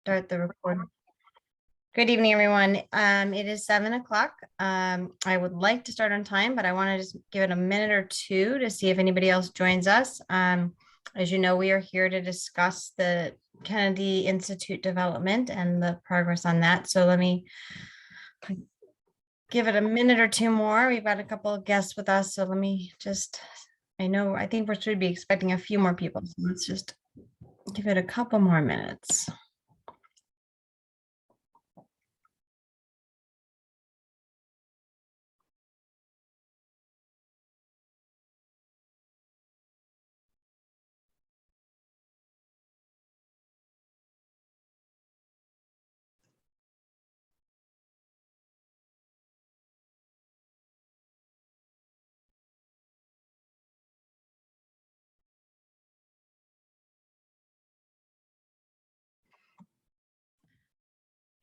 Start the recording. Good evening, everyone. It is 7 o'clock. I would like to start on time, but I want to just give it a minute or two to see if anybody else joins us. As you know, we are here to discuss the Kennedy Institute development and the progress on that. So let me give it a minute or two more. We've got a couple of guests with us. So let me just, I think we should be expecting a few more people. So let's just give it a couple more minutes.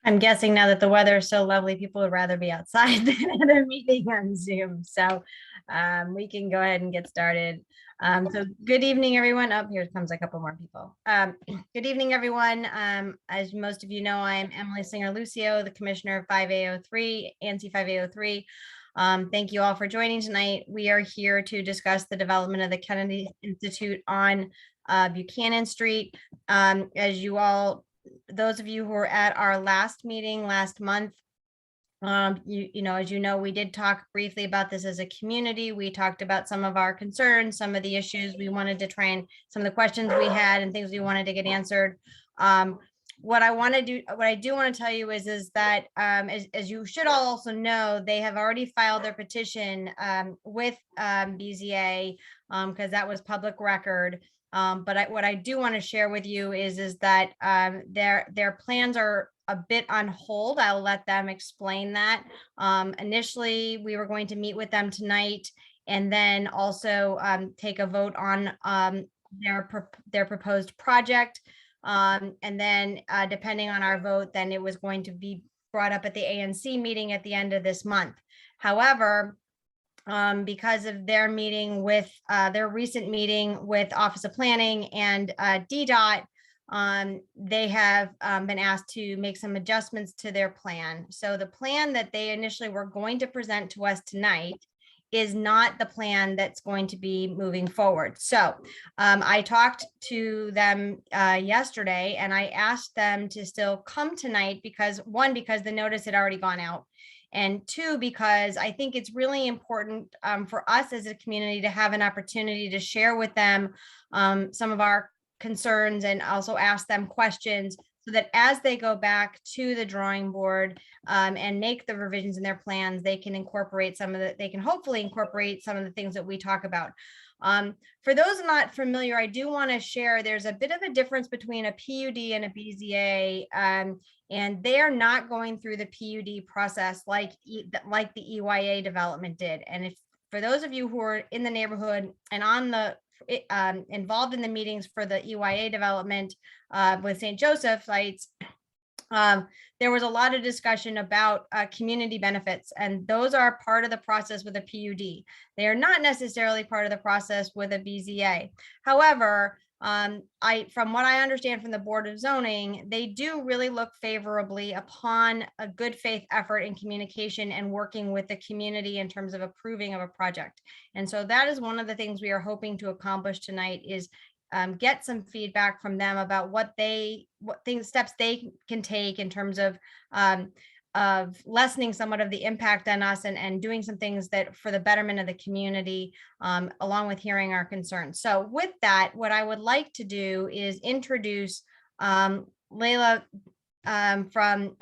I'm guessing now that the weather is so lovely, people would rather be outside than at a meeting on Zoom. So we can go ahead and get started. So good evening, everyone. Oh, here comes a couple more people. Good evening, everyone. As most of you know, I'm Emily Singer-Lucio, the Commissioner of 5A03, ANSI 5A03. Thank you all for joining tonight. We are here to discuss the development of the Kennedy Institute on Buchanan Street. As you all, those of you who were at our last meeting last month, as you know, we did talk briefly about this as a community. We talked about some of our concerns, some of the issues we wanted to try and some of the questions we had and things we wanted to get answered. What I do want to tell you is that as you should all also know, they have already filed their petition with BZA because that was public record. But what I do want to share with you is that their plans are a bit on hold. I'll let them explain that. Initially, we were going to meet with them tonight and then also take a vote on their proposed project. And then depending on our vote, then it was going to be brought up at the ANC meeting at the end of this month. However, because of their meeting with their recent meeting with Office of Planning and DDOT, they have been asked to make some adjustments to their plan. So the plan that they initially were going to present to us tonight is not the plan that's going to be moving forward. So I talked to them yesterday and I asked them to still come tonight because one, because the notice had already gone out. And two, because I think it's really important for us as a community to have an opportunity to share with them some of our concerns and also ask them questions so that as they go back to the drawing board and make the revisions in their plans, they can incorporate hopefully incorporate some of the things that we talk about. For those not familiar, I do want to share there's a bit of a difference between a PUD and a BZA, and they are not going through the PUD process like the EYA development did. And if for those of you who are in the neighborhood and on the involved in the meetings for the EYA development with St. Joseph sites, there was a lot of discussion about community benefits, and those are part of the process with a PUD. They are not necessarily part of the process with a BZA. However, from what I understand from the Board of Zoning, they do really look favorably upon a good faith effort in communication and working with the community in terms of approving of a project. And so that is one of the things we are hoping to accomplish tonight is get some feedback from them about steps they can take in terms of lessening somewhat of the impact on us and doing some things that for the betterment of the community, along with hearing our concerns. So with that, what I would like to do is introduce Layla from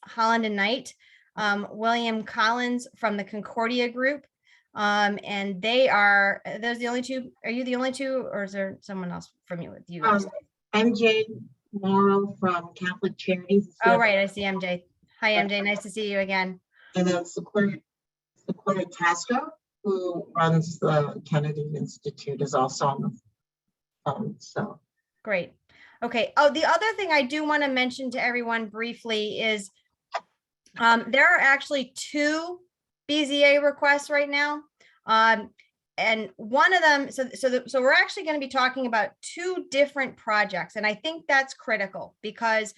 Holland and Knight, William Collins from the Concordia Group, and those the only two? Are you the only two, or is there someone else from you with you guys? MJ Morrow from Catholic Charities. Oh, right, I see MJ. Hi, MJ. Nice to see you again. And then Sequoia Castro, who runs the Kennedy Institute, is also on the phone. So great. Okay. Oh, the other thing I do want to mention to everyone briefly is there are actually two BZA requests right now. And one of them, so we're actually going to be talking about two different projects. And I think that's critical because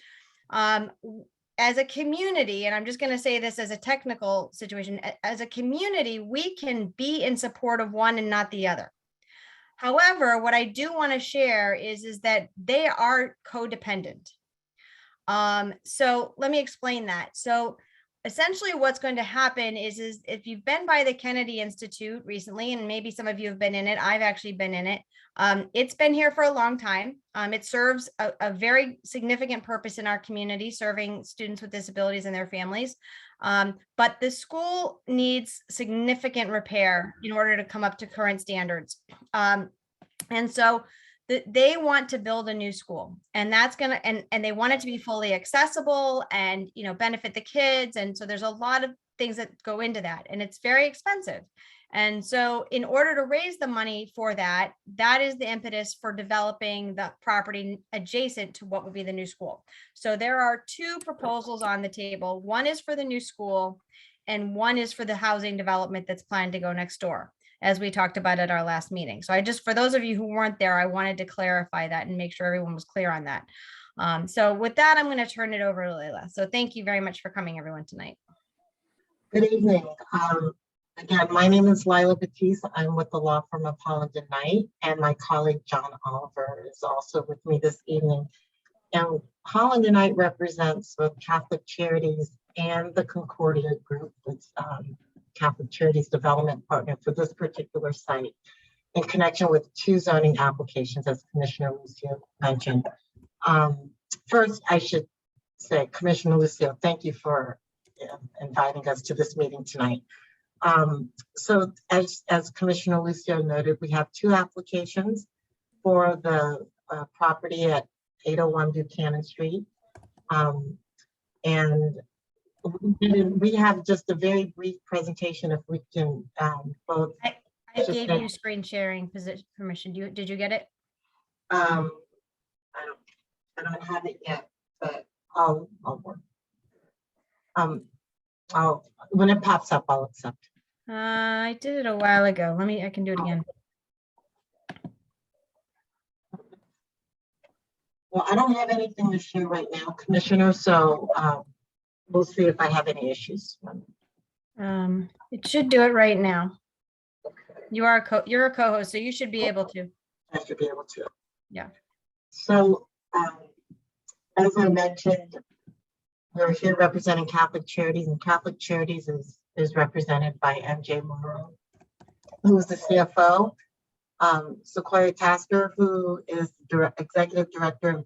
As a community, and I'm just going to say this as a technical situation, as a community, we can be in support of one and not the other. However, what I do want to share is that they are codependent. So let me explain that. So essentially what's going to happen is if you've been by the Kennedy Institute recently, and maybe some of you have been in it, I've actually been in it. It's been here for a long time. It serves a very significant purpose in our community, serving students with disabilities and their families. But the school needs significant repair in order to come up to current standards. And so they want to build a new school, and that's going to, and they want it to be fully accessible and, you know, benefit the kids. And so there's a lot of things that go into that, and it's very expensive. And so in order to raise the money for that, that is the impetus for developing the property adjacent to what would be the new school. So there are two proposals on the table. One is for the new school, and one is for the housing development that's planned to go next door, as we talked about at our last meeting. So I just, for those of you who weren't there, I wanted to clarify that and make sure everyone was clear on that. So with that, I'm going to turn it over to Leila. So thank you very much for coming, everyone, tonight. Good evening. Again, my name is Lila Batiste. I'm with the law firm of Holland and Knight, and my colleague John Oliver is also with me this evening. And Holland and Knight represents both Catholic Charities and the Concordia Group, that's Catholic Charities development partner for this particular site, in connection with two zoning applications, as Commissioner Lucio mentioned. First, I should say, Commissioner Lucio, thank you for inviting us to this meeting tonight. So as Commissioner Lucio noted, we have two applications for the property at 801 Buchanan Street. And we have just a very brief presentation, if we can both. I gave you screen sharing permission. Did you get it? I don't have it yet, but I'll work. When it pops up, I'll accept. I did it a while ago. I can do it again. Well, I don't have anything to share right now, Commissioner, so we'll see if I have any issues. It should do it right now. Okay. You're a co-host, so you should be able to. I should be able to. Yeah. So as I mentioned, we're here representing Catholic Charities, and Catholic Charities is represented by MJ Monroe, who is the CFO. Sequoia Tasker, who is Executive Director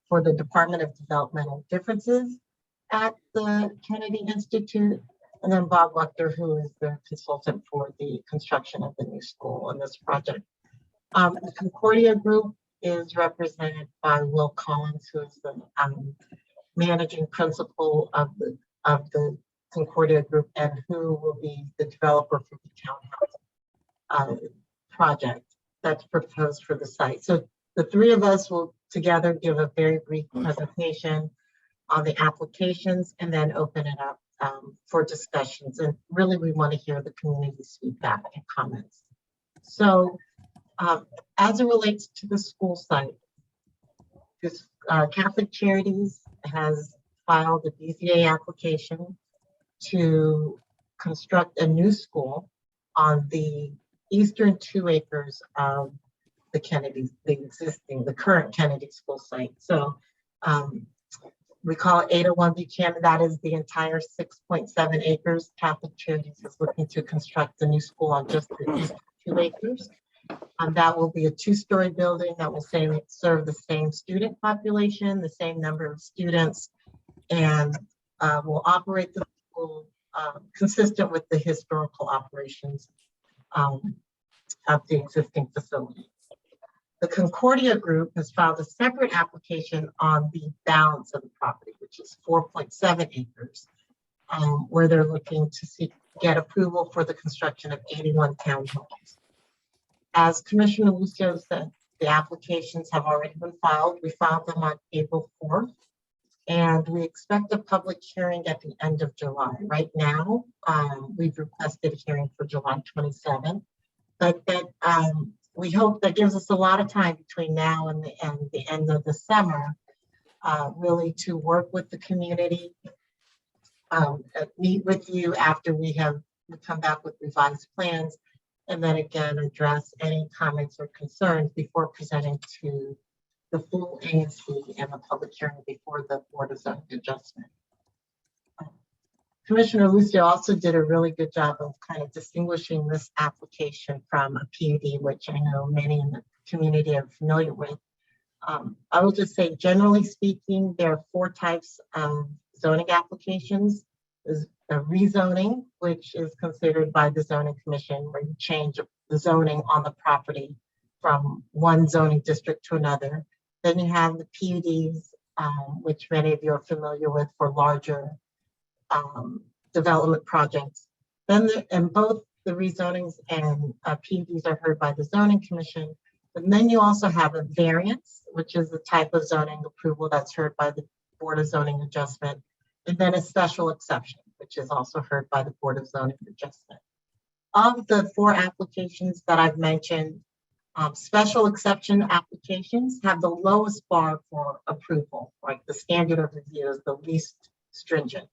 for the Department of Developmental Differences at the Kennedy Institute, and then Bob Wechter, who is the consultant for the construction of the new school on this project. The Concordia Group is represented by Will Collins, who is the managing principal of the Concordia Group, and who will be the developer for the townhouse project that's proposed for the site. So the three of us will together give a very brief presentation on the applications and then open it up for discussions. And really, we want to hear the community's feedback and comments. So as it relates to the school site, this Catholic Charities has filed a BZA application to construct a new school on the eastern 2 acres of the Kennedy, the current Kennedy school site. So we call it 801 Buchanan. That is the entire 6.7 acres. Catholic Charities is looking to construct a new school on just the eastern 2 acres. That will be a 2-story building that will serve the same student population, the same number of students, and will operate the school consistent with the historical operations of the existing facility. The Concordia Group has filed a separate application on the balance of the property, which is 4.7 acres, where they're looking to get approval for the construction of 81 townhomes. As Commissioner Lucio said, the applications have already been filed. We filed them on April 4th, and we expect a public hearing at the end of July. Right now, we've requested a hearing for July 27th, but that we hope that gives us a lot of time between now and the end of the summer really to work with the community, meet with you after we come back with revised plans, and then again address any comments or concerns before presenting to the full ANC and the public hearing before the Board of Zoning Adjustment. Commissioner Lucio also did a really good job of kind of distinguishing this application from a PUD, which I know many in the community are familiar with. I will just say, generally speaking, there are 4 types of zoning applications. There's a rezoning, which is considered by the zoning commission, where you change the zoning on the property from one zoning district to another. Then you have the PUDs, which many of you are familiar with for larger development projects. Then and both the rezonings and PUDs are heard by the zoning commission. And then you also have a variance, which is the type of zoning approval that's heard by the Board of Zoning Adjustment. And then a special exception, which is also heard by the Board of Zoning Adjustment. Of the 4 applications that I've mentioned, special exception applications have the lowest bar for approval, like the standard of review is the least stringent.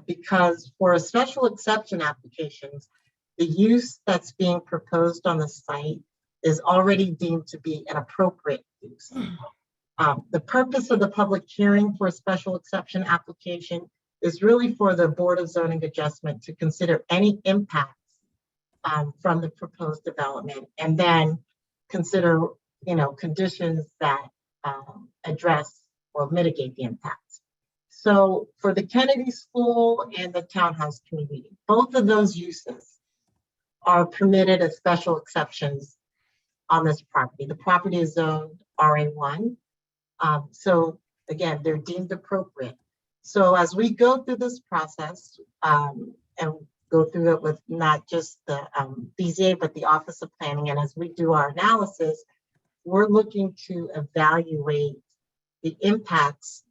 Because for a special exception applications, the use that's being proposed on the site is already deemed to be an appropriate use. The purpose of the public hearing for a special exception application is really for the Board of Zoning Adjustment to consider any impacts from the proposed development, and then consider, conditions that address or mitigate the impacts. So for the Kennedy School and the townhouse community, both of those uses are permitted as special exceptions on this property. The property is zoned RA1. So again, they're deemed appropriate. So as we go through this process and go through it with not just the BZA, but the Office of Planning, and as we do our analysis, we're looking to evaluate the impacts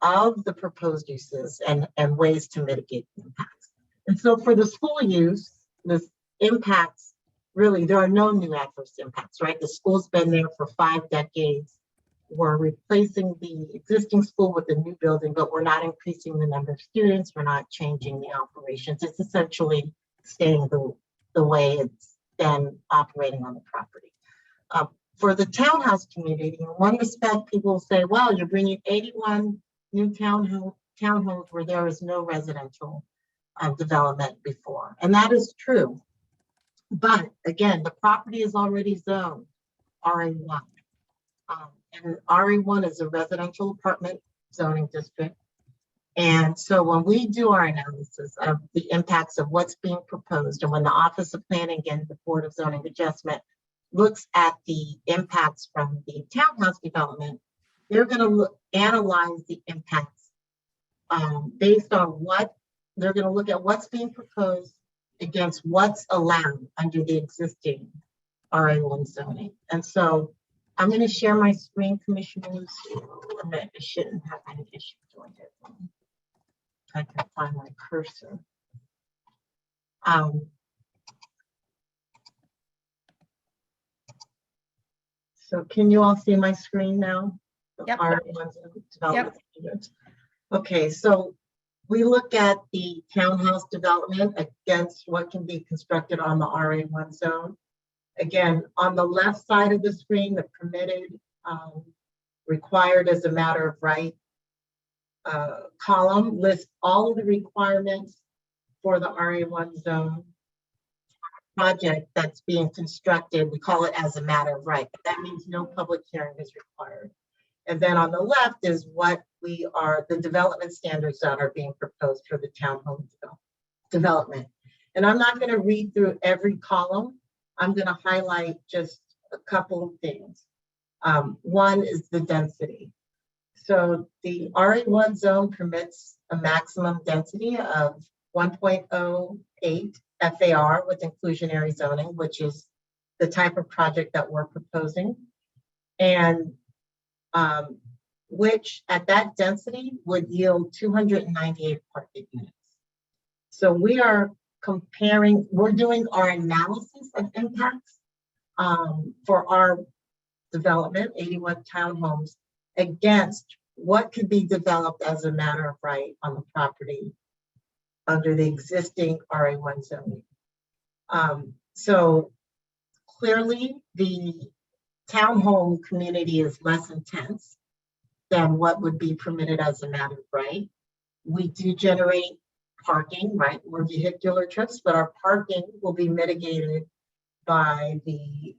of the proposed uses and ways to mitigate the impacts. And so for the school use, the impacts, really, there are no new adverse impacts, right? The school's been there for 5 decades. We're replacing the existing school with a new building, but we're not increasing the number of students. We're not changing the operations. It's essentially staying the way it's been operating on the property. For the townhouse community, in one respect, people say, well, you're bringing 81 new townhomes where there is no residential development before. And that is true. But again, the property is already zoned RA1. And RA1 is a residential apartment zoning district. And so when we do our analysis of the impacts of what's being proposed, and when the Office of Planning and the Board of Zoning Adjustment looks at the impacts from the townhouse development, they're going to analyze the impacts based on what they're going to look at what's being proposed against what's allowed under the existing RA1 zoning. And so I'm going to share my screen, commissioners. I shouldn't have any issue doing it. I can find my cursor. So can you all see my screen now? Yep. Development standards. Okay, so we look at the townhouse development against what can be constructed on the RA1 zone. Again, on the left side of the screen, the permitted, required as a matter of right column lists all of the requirements for the RA1 zone project that's being constructed. We call it as a matter of right, but that means no public hearing is required. And then on the left is what the development standards that are being proposed for the townhome development. And I'm not going to read through every column. I'm going to highlight just a couple of things. One is the density. So the RA1 zone permits a maximum density of 1.08 FAR with inclusionary zoning, which is the type of project that we're proposing, and which at that density would yield 298 apartment units. So we are we're doing our analysis of impacts for our development, 81 townhomes, against what could be developed as a matter of right on the property under the existing RA1 zoning. So clearly the townhome community is less intense than what would be permitted as a matter of right. We do generate parking, right, more vehicular trips, but our parking will be mitigated by the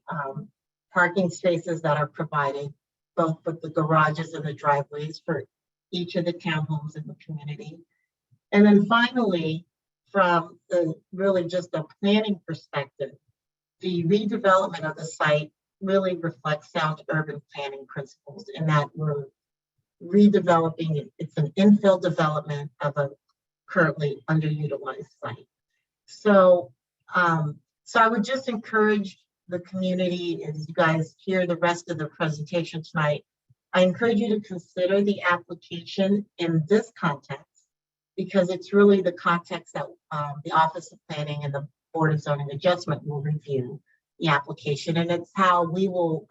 parking spaces that are provided, both with the garages and the driveways for each of the townhomes in the community. And then finally, from the really just a planning perspective, the redevelopment of the site really reflects sound urban planning principles in that we're redeveloping it. It's an infill development of a currently underutilized site. So, so I would just encourage the community, as you guys hear the rest of the presentation tonight, I encourage you to consider the application in this context, because it's really the context that the Office of Planning and the Board of Zoning Adjustment will review the application, and it's how we will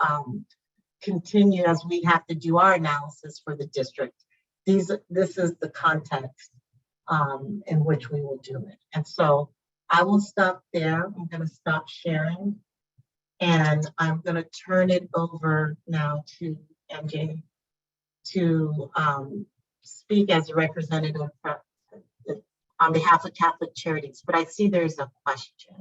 continue as we have to do our analysis for the district. This is the context in which we will do it. And so I will stop there. I'm going to stop sharing, and I'm going to turn it over now to MJ to speak as a representative on behalf of Catholic Charities. But I see there's a question.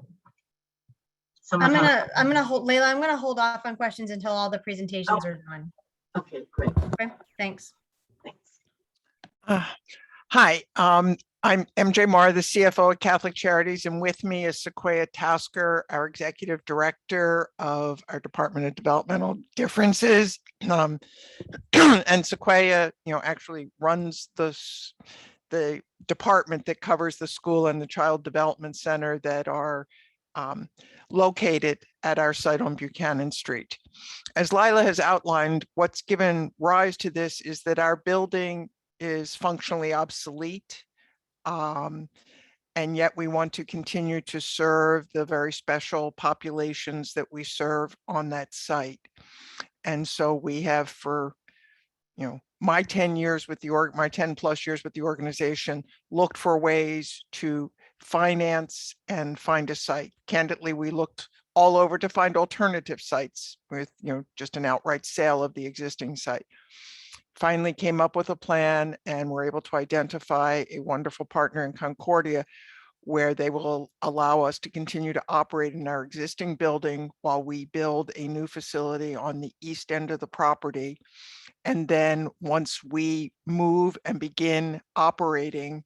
I'm gonna hold, Layla, I'm gonna hold off on questions until all the presentations are done. Okay, great. Okay, thanks. Thanks. Hi, I'm MJ Marr, the CFO at Catholic Charities, and with me is Sequoia Tasker, our Executive Director of our Department of Developmental Differences. And Sequoia, actually runs the department that covers the school and the Child Development Center that are located at our site on Buchanan Street. As Lila has outlined, what's given rise to this is that our building is functionally obsolete, and yet we want to continue to serve the very special populations that we serve on that site. And so we have, for my 10 years with my 10 plus years with the organization, looked for ways to finance and find a site. Candidly, we looked all over to find alternative sites with just an outright sale of the existing site. Finally came up with a plan, and were able to identify a wonderful partner in Concordia, where they will allow us to continue to operate in our existing building while we build a new facility on the east end of the property. And then once we move and begin operating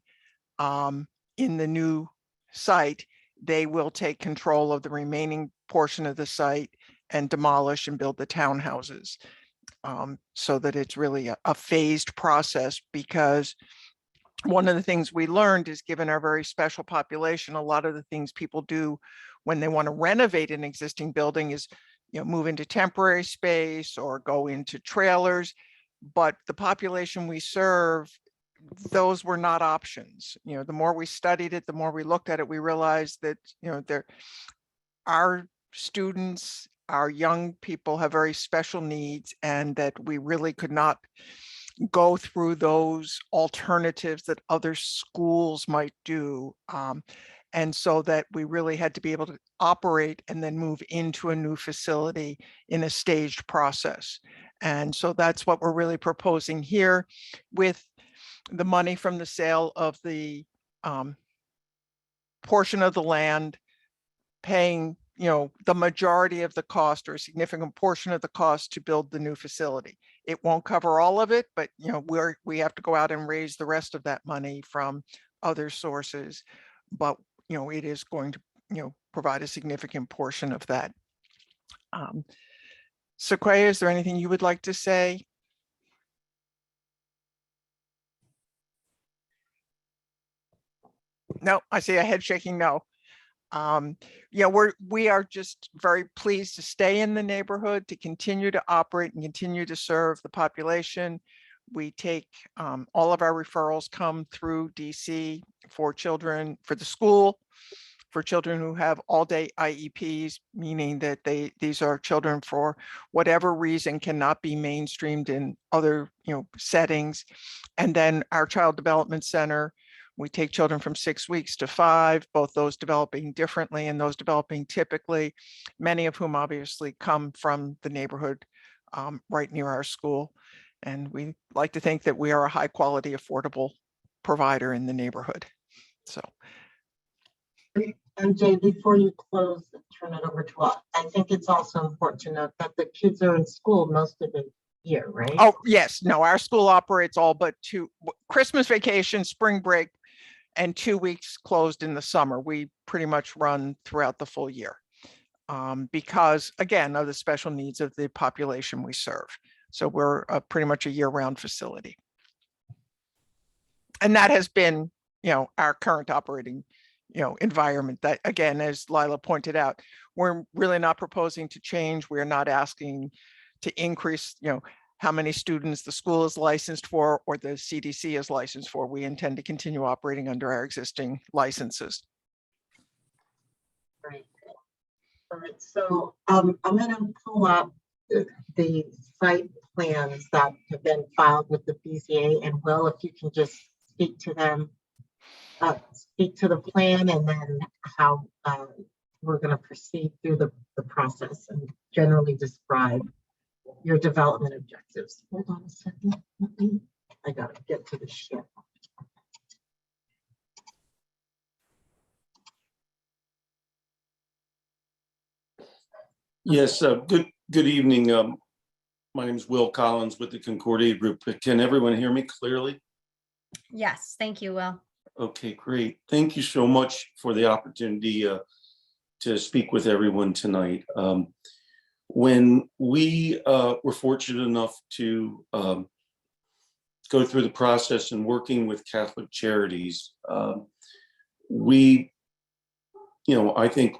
in the new site, they will take control of the remaining portion of the site and demolish and build the townhouses, so that it's really a phased process. Because one of the things we learned is, given our very special population, a lot of the things people do when they want to renovate an existing building is move into temporary space or go into trailers. But the population we serve, those were not options. The more we studied it, the more we looked at it, we realized that our students, our young people have very special needs, and that we really could not go through those alternatives that other schools might do. And so that we really had to be able to operate and then move into a new facility in a staged process. And so that's what we're really proposing here, with the money from the sale of the portion of the land, paying the majority of the cost, or a significant portion of the cost, to build the new facility. It won't cover all of it, but we have to go out and raise the rest of that money from other sources. But it is going to provide a significant portion of that. Sequoia, is there anything you would like to say? No, I see a head shaking no. We are just very pleased to stay in the neighborhood, to continue to operate and continue to serve the population. We take all of our referrals come through DC for children, for the school, for children who have all-day IEPs, meaning that these are children for whatever reason cannot be mainstreamed in other settings. And then our Child Development Center, we take children from 6 weeks to 5, both those developing differently and those developing typically, many of whom obviously come from the neighborhood right near our school. And we like to think that we are a high quality, affordable provider in the neighborhood. So. MJ, before you close, turn it over to us. I think it's also important to note that the kids are in school most of the year, right? Oh, yes. No, our school operates all but Christmas vacation, spring break, and 2 weeks closed in the summer. We pretty much run throughout the full year because, again, of the special needs of the population we serve. So we're pretty much a year-round facility. And that has been, our current operating, environment. That, again, as Lila pointed out, we're really not proposing to change. We're not asking to increase, how many students the school is licensed for or the CDC is licensed for. We intend to continue operating under our existing licenses. Great. All right, so I'm going to pull up the site plans that have been filed with the BZA, and Will, if you can just speak to them, speak to the plan, and then how we're going to proceed through the process and generally describe your development objectives. Hold on a second. I got to get to the share. Yes, good evening. My name is Will Collins with the Concordia Group. Can everyone hear me clearly? Yes, thank you, Will. Okay, great. Thank you so much for the opportunity to speak with everyone tonight. When we were fortunate enough to go through the process and working with Catholic Charities, we, I think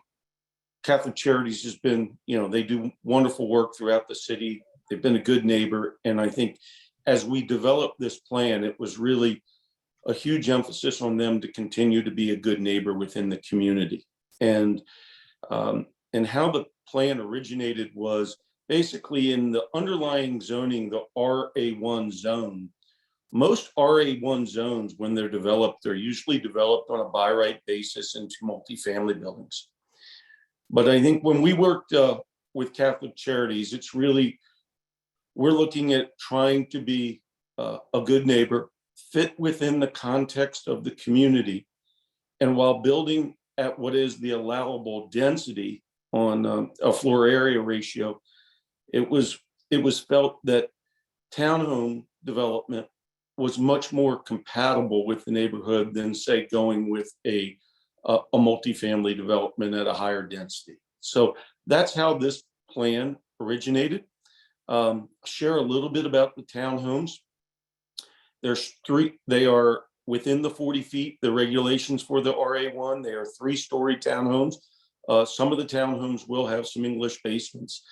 Catholic Charities has been, they do wonderful work throughout the city. They've been a good neighbor. And I think as we developed this plan, it was really a huge emphasis on them to continue to be a good neighbor within the community. And how the plan originated was basically in the underlying zoning, the RA1 zone. Most RA1 zones, when they're developed, they're usually developed on a by right basis into multifamily buildings. But I think when we worked with Catholic Charities, it's really, we're looking at trying to be a good neighbor, fit within the context of the community, and while building at what is the allowable density on a floor area ratio, it was felt that townhome development was much more compatible with the neighborhood than, say, going with a multifamily development at a higher density. So that's how this plan originated. Share a little bit about the townhomes. There's 3, they are within the 40 feet, the regulations for the RA1, they are 3-story townhomes. Some of the townhomes will have some English basements.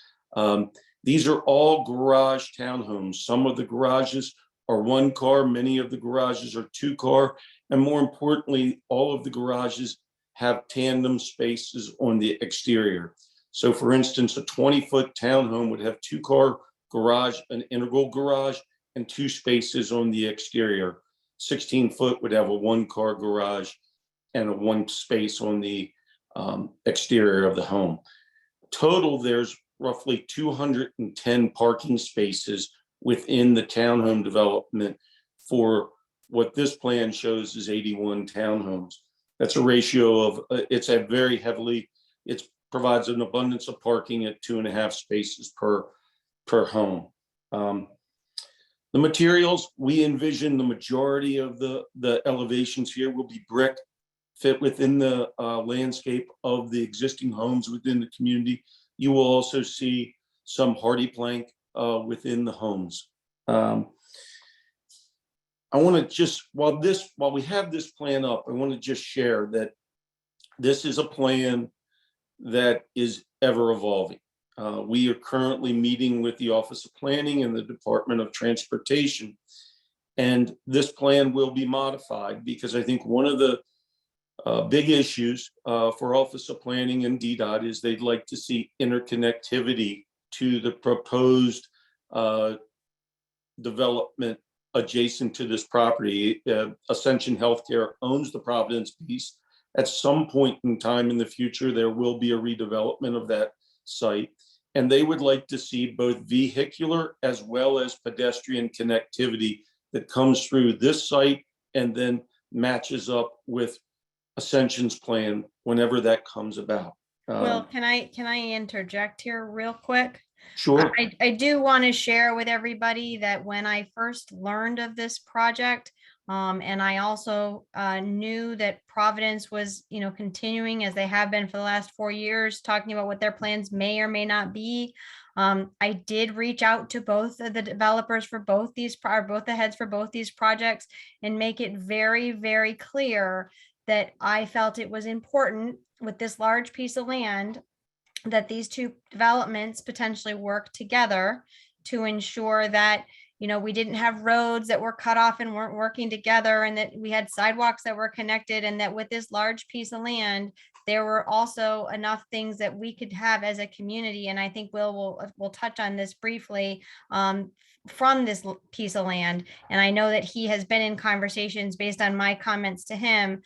These are all garage townhomes. Some of the garages are 1 car, many of the garages are 2 car, and more importantly, all of the garages have tandem spaces on the exterior. So for instance, a 20-foot townhome would have 2-car garage, an integral garage, and 2 spaces on the exterior. 16-foot would have a 1-car garage and a 1 space on the exterior of the home. Total, there's roughly 210 parking spaces within the townhome development for what this plan shows is 81 townhomes. That's a ratio of, it's a very heavily, it provides an abundance of parking at 2.5 spaces per home. The materials, we envision the majority of the elevations here will be brick, fit within the landscape of the existing homes within the community. You will also see some hardy plank within the homes. I want to just, while we have this plan up, I want to just share that this is a plan that is ever evolving. We are currently meeting with the Office of Planning and the Department of Transportation, and this plan will be modified because I think one of the big issues for Office of Planning and DDOT is they'd like to see interconnectivity to the proposed development adjacent to this property. Ascension Healthcare owns the Providence piece. At some point in time in the future, there will be a redevelopment of that site. And they would like to see both vehicular as well as pedestrian connectivity that comes through this site and then matches up with Ascension's plan whenever that comes about. Well, can I interject here real quick? Sure. I do want to share with everybody that when I first learned of this project, and I also knew that Providence was, continuing as they have been for the last 4 years, talking about what their plans may or may not be. I did reach out to both of the developers for both the heads for both these projects and make it very, very clear that I felt it was important with this large piece of land that these two developments potentially work together to ensure that, we didn't have roads that were cut off and weren't working together, and that we had sidewalks that were connected, and that with this large piece of land, there were also enough things that we could have as a community. And I think we'll touch on this briefly from this piece of land. And I know that he has been in conversations based on my comments to him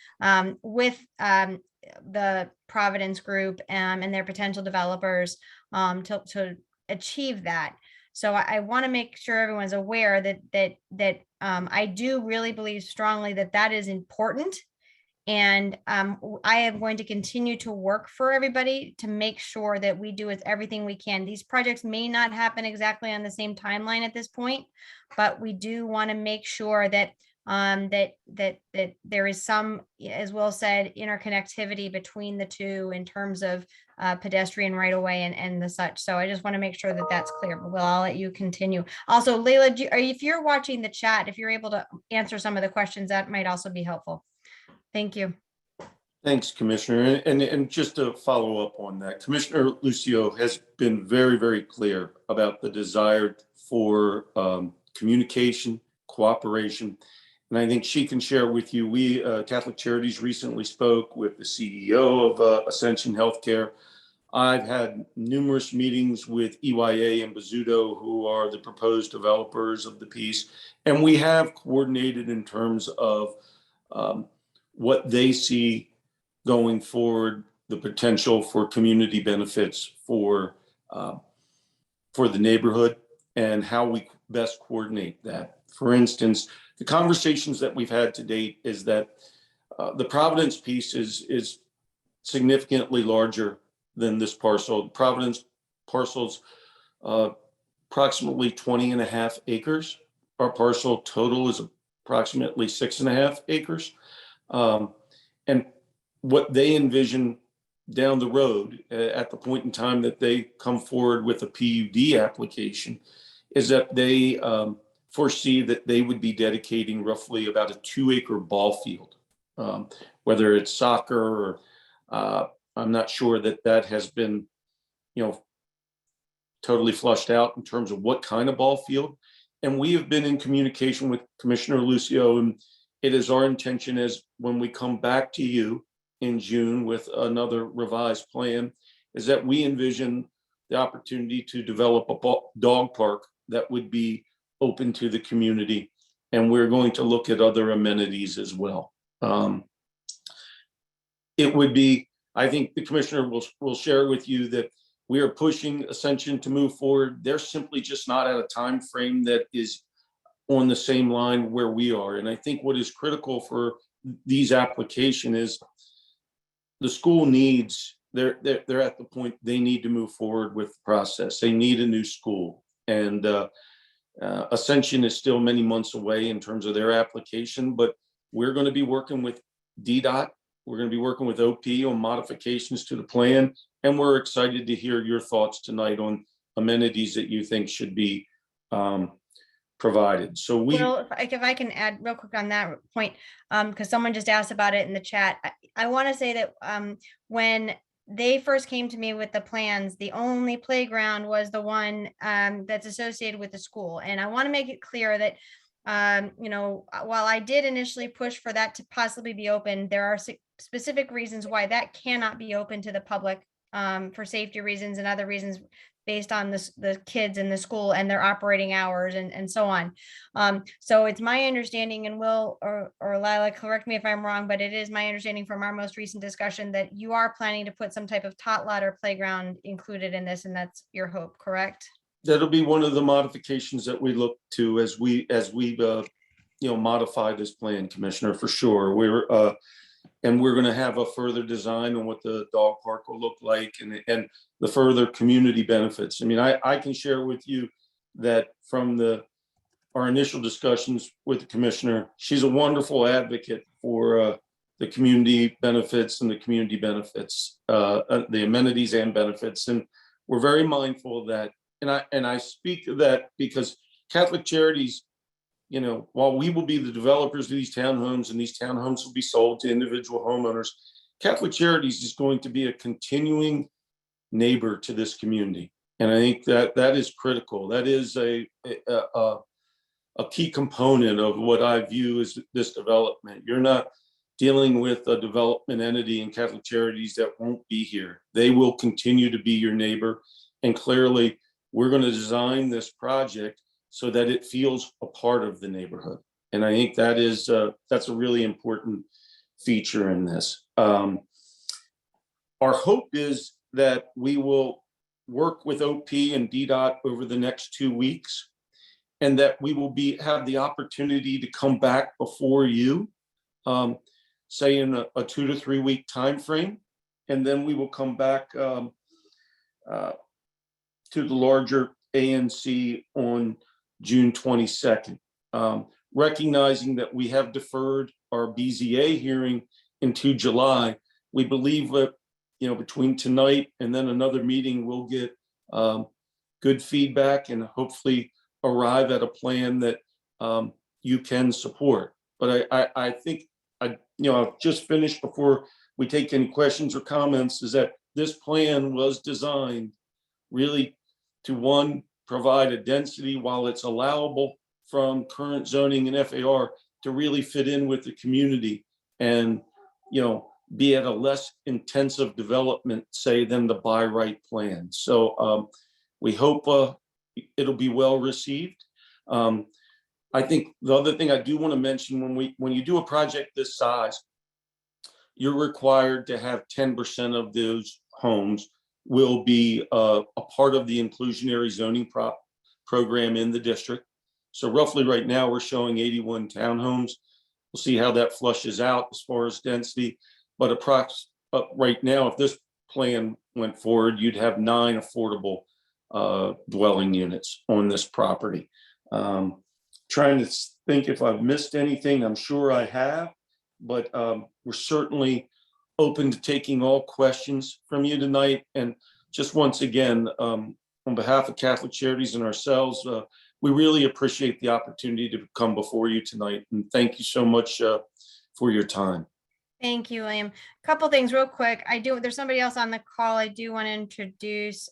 with the Providence group and their potential developers to achieve that. So I want to make sure everyone's aware that I do really believe strongly that that is important. And I am going to continue to work for everybody to make sure that we do everything we can. These projects may not happen exactly on the same timeline at this point, but we do want to make sure that that there is some, as Will said, interconnectivity between the two in terms of pedestrian right of way and the such. So I just want to make sure that that's clear. But Will, I'll let you continue. Also, Leila, if you're watching the chat, if you're able to answer some of the questions, that might also be helpful. Thank you. Thanks, Commissioner. And just to follow up on that, Commissioner Lucio has been very, very clear about the desire for communication, cooperation. And I think she can share with you, we, Catholic Charities, recently spoke with the CEO of Ascension Healthcare. I've had numerous meetings with EYA and Bozzuto, who are the proposed developers of the piece. And we have coordinated in terms of what they see going forward, the potential for community benefits for the neighborhood and how we best coordinate that. For instance, the conversations that we've had to date is that the Providence piece is significantly larger than this parcel. The Providence parcel's approximately 20.5 acres. Our parcel total is approximately 6.5 acres. And what they envision down the road at the point in time that they come forward with a PUD application is that they foresee that they would be dedicating roughly about a 2-acre ball field, whether it's soccer or I'm not sure that has been, totally flushed out in terms of what kind of ball field. And we have been in communication with Commissioner Lucio, and it is our intention as when we come back to you in June with another revised plan, is that we envision the opportunity to develop a dog park that would be open to the community. And we're going to look at other amenities as well. It would be, I think the commissioner will share with you that we are pushing Ascension to move forward. They're simply just not at a time frame that is on the same line where we are. And I think what is critical for these applications is the school needs, they're at the point they need to move forward with the process. They need a new school. And Ascension is still many months away in terms of their application, but we're going to be working with DDOT. We're going to be working with OP on modifications to the plan. And we're excited to hear your thoughts tonight on amenities that you think should be provided. So Well, if I can add real quick on that point, because someone just asked about it in the chat. I want to say that when they first came to me with the plans, the only playground was the one that's associated with the school. And I want to make it clear that while I did initially push for that to possibly be open, there are specific reasons why that cannot be open to the public for safety reasons and other reasons based on the kids in the school and their operating hours and so on. So it's my understanding, and Will or Lila, correct me if I'm wrong, but it is my understanding from our most recent discussion that you are planning to put some type of tot lot or playground included in this, and that's your hope, correct? That'll be one of the modifications that we look to as we modify this plan, Commissioner, for sure. And we're going to have a further design on what the dog park will look like and the further community benefits. I mean, I can share with you that from our initial discussions with the commissioner, she's a wonderful advocate for the community benefits and the community benefits, the amenities and benefits. And we're very mindful of that. And I speak of that because Catholic Charities, while we will be the developers of these townhomes and these townhomes will be sold to individual homeowners, Catholic Charities is going to be a continuing neighbor to this community. And I think that is critical. That is a key component of what I view as this development. You're not dealing with a development entity in Catholic Charities that won't be here. They will continue to be your neighbor. And clearly, we're going to design this project so that it feels a part of the neighborhood. And I think that's a really important feature in this. Our hope is that we will work with OP and DDOT over the next 2 weeks, and that we will have the opportunity to come back before you, say in a 2 to 3 week time frame, and then we will come back to the larger ANC on June 22nd, recognizing that we have deferred our BZA hearing into July. We believe that, between tonight and then another meeting, we'll get good feedback and hopefully arrive at a plan that you can support. But I think I've just finished before we take any questions or comments, is that this plan was designed really to, one, provide a density while it's allowable from current zoning and FAR to really fit in with the community and, be at a less intensive development, say, than the by right plan. So we hope it'll be well received. I think the other thing I do want to mention, when you do a project this size, you're required to have 10% of those homes will be a part of the inclusionary zoning program in the district. So roughly right now, we're showing 81 townhomes. We'll see how that flushes out as far as density. But right now, if this plan went forward, you'd have 9 affordable dwelling units on this property. Trying to think if I've missed anything. I'm sure I have, but we're certainly open to taking all questions from you tonight. And just once again, on behalf of Catholic Charities and ourselves, we really appreciate the opportunity to come before you tonight. And thank you so much for your time. Thank you, William. A couple things real quick. There's somebody else on the call I do want to introduce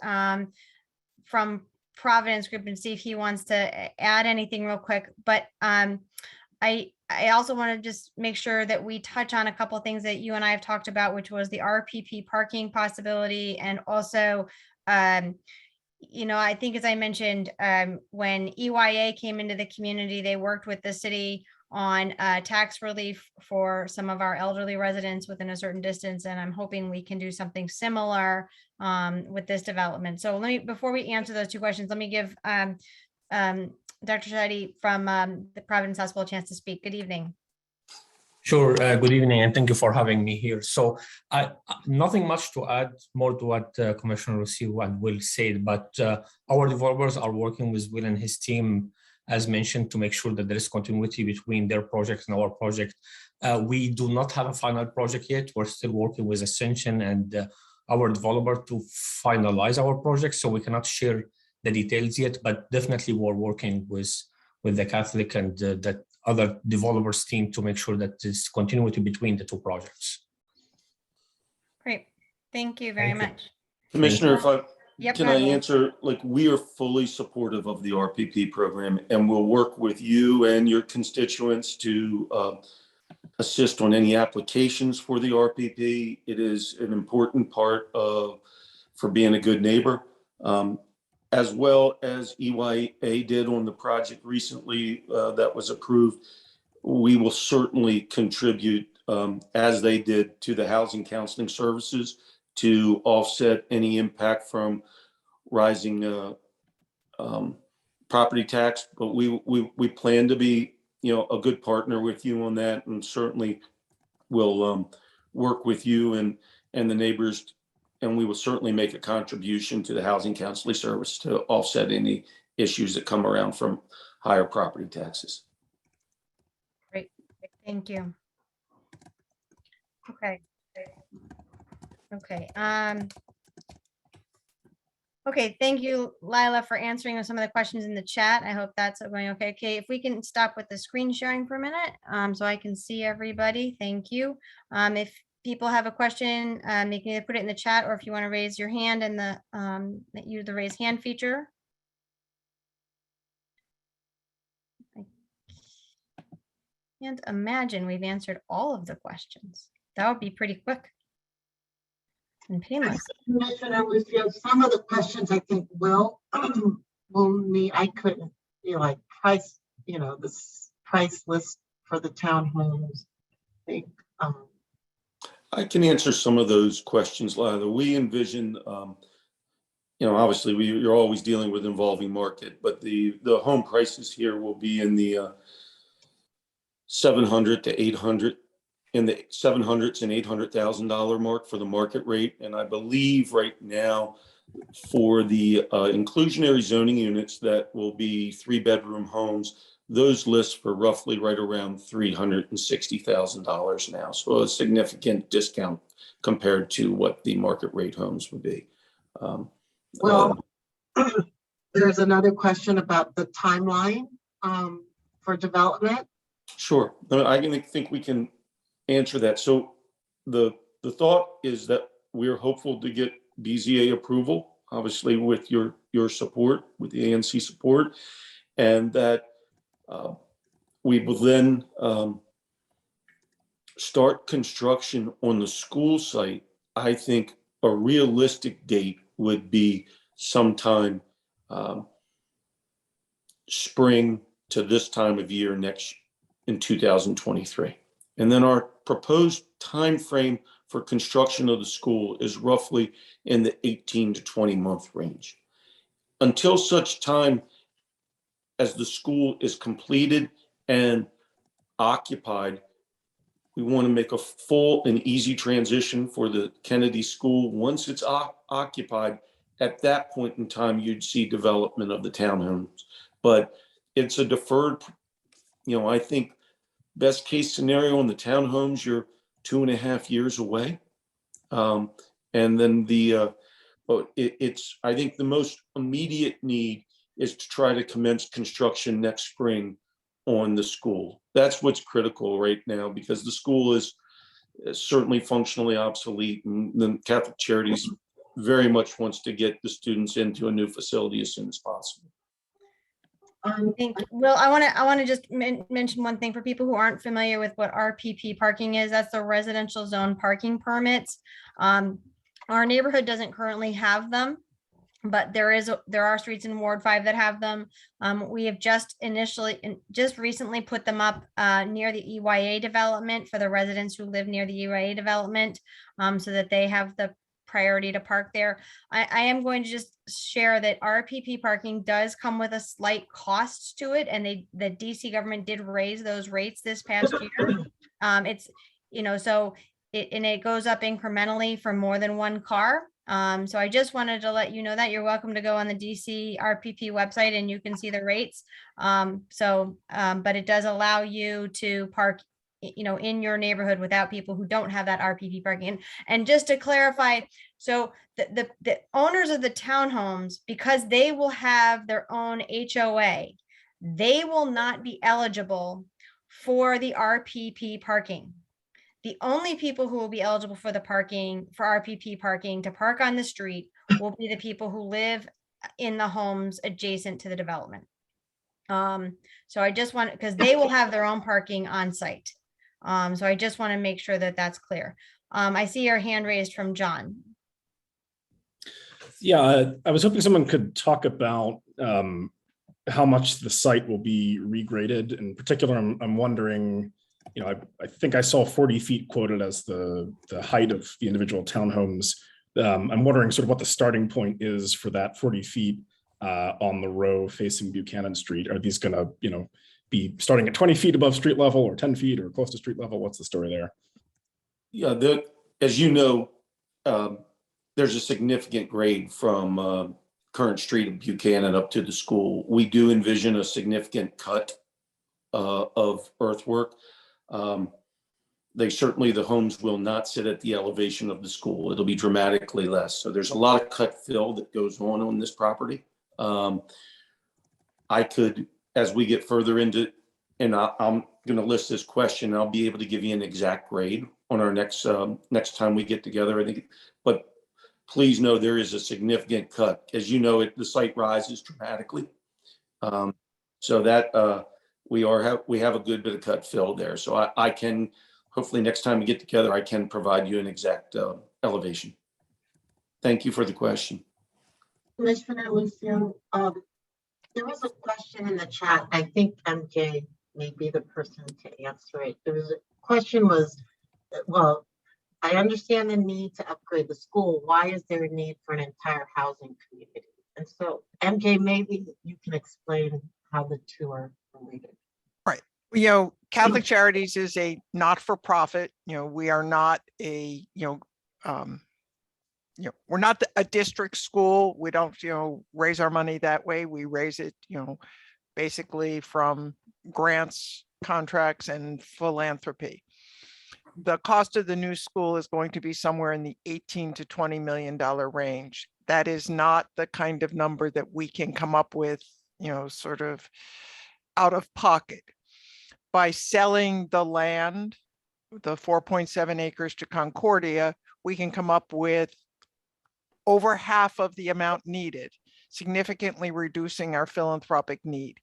from Providence Group and see if he wants to add anything real quick. But I also want to just make sure that we touch on a couple things that you and I have talked about, which was the RPP parking possibility. And also, I think as I mentioned, when EYA came into the community, they worked with the city on tax relief for some of our elderly residents within a certain distance. And I'm hoping we can do something similar with this development. So before we answer those two questions, let me give Dr. Shadi from the Providence Hospital a chance to speak. Good evening. Sure. Good evening, and thank you for having me here. So nothing much to add more to what Commissioner Rocio and Will said, but our developers are working with Will and his team, as mentioned, to make sure that there is continuity between their project and our project. We do not have a final project yet. We're still working with Ascension and our developer to finalize our project, so we cannot share the details yet, but definitely we're working with the Catholic and that other developers team to make sure that there's continuity between the two projects. Great. Thank you very much. Commissioner, can I ahead. answer? We are fully supportive of the RPP program, and we'll work with you and your constituents to assist on any applications for the RPP. It is an important part of, for being a good neighbor, as well as EYA did on the project recently that was approved. We will certainly contribute, as they did, to the housing counseling services to offset any impact from rising property tax. But we plan to be, a good partner with you on that, and certainly will work with you and the neighbors, and we will certainly make a contribution to the housing counseling service to offset any issues that come around from higher property taxes. Great, thank you. Okay. Okay. Okay, thank you, Lila, for answering some of the questions in the chat. I hope that's going okay. Okay, if we can stop with the screen sharing for a minute, so I can see everybody. Thank you. If people have a question, you can either put it in the chat, or if you want to raise your hand in the use the raise hand feature. I can't imagine we've answered all of the questions. That would be pretty quick and painless. Commissioner Lucio, some of the questions I think will need, I couldn't, like price, this price list for the townhomes. I can answer some of those questions, Lila. We envision, obviously you're always dealing with evolving market, but the home prices here will be in the 700 to 800, in the $700,000 and $800,000 mark for the market rate. And I believe right now for the inclusionary zoning units that will be 3-bedroom homes, those list for roughly right around $360,000 now. So a significant discount compared to what the market rate homes would be. There's another question about the timeline for development. Sure, I think we can answer that. So the thought is that we're hopeful to get BZA approval, obviously with your support, with the ANC support, and that we will then start construction on the school site. I think a realistic date would be sometime spring to this time of year in 2023. And then our proposed time frame for construction of the school is roughly in the 18 to 20 month range. Until such time as the school is completed and occupied, we want to make a full and easy transition for the Kennedy School. Once it's occupied, at that point in time, you'd see development of the townhomes. But it's a deferred, I think best case scenario in the townhomes, you're 2.5 years away. And then I think the most immediate need is to try to commence construction next spring on the school. That's what's critical right now, because the school is certainly functionally obsolete, and the Catholic Charities very much wants to get the students into a new facility as soon as possible. Well, I want to just mention one thing for people who aren't familiar with what RPP parking is. That's the residential zone parking permits. Our neighborhood doesn't currently have them, but there are streets in Ward 5 that have them. We have just recently put them up near the EYA development for the residents who live near the EYA development, so that they have the priority to park there. I am going to just share that RPP parking does come with a slight cost to it, and the DC government did raise those rates this past year. It's, so it goes up incrementally for more than one car. So I just wanted to let you know that. You're welcome to go on the DC RPP website and you can see the rates. But it does allow you to park in your neighborhood without people who don't have that RPP parking. And just to clarify, so the owners of the townhomes, because they will have their own HOA, they will not be eligible for the RPP parking. The only people who will be eligible for the parking, for RPP parking, to park on the street will be the people who live in the homes adjacent to the development. So I just want, because they will have their own parking on site. So I just want to make sure that that's clear. I see your hand raised from John. Yeah, I was hoping someone could talk about how much the site will be regraded. In particular, I'm wondering, I think I saw 40 feet quoted as the height of the individual townhomes. I'm wondering sort of what the starting point is for that 40 feet on the row facing Buchanan Street. Are these going to, be starting at 20 feet above street level or 10 feet or close to street level? What's the story there? Yeah, as you know, there's a significant grade from Current Street of Buchanan up to the school. We do envision a significant cut of earthwork. The homes will not sit at the elevation of the school. It'll be dramatically less. So there's a lot of cut fill that goes on this property. I could, as we get further into, and I'm going to list this question, I'll be able to give you an exact grade on our next time we get together, I think. But please know there is a significant cut. As you know, the site rises dramatically. So that we have a good bit of cut fill there. So I can, hopefully next time we get together, I can provide you an exact elevation. Thank you for the question. Commissioner Lucio, there was a question in the chat. I think MJ may be the person to answer it. Question was, well, I understand the need to upgrade the school. Why is there a need for an entire housing community? And so, MJ, maybe you can explain how the two are related. Right. Catholic Charities is a not-for-profit. We are not a, we're not a district school. We don't, raise our money that way. We raise it, basically from grants, contracts, and philanthropy. The cost of the new school is going to be somewhere in the $18 to $20 million range. That is not the kind of number that we can come up with, sort of out of pocket. By selling the land, the 4.7 acres to Concordia, we can come up with over half of the amount needed, significantly reducing our philanthropic need.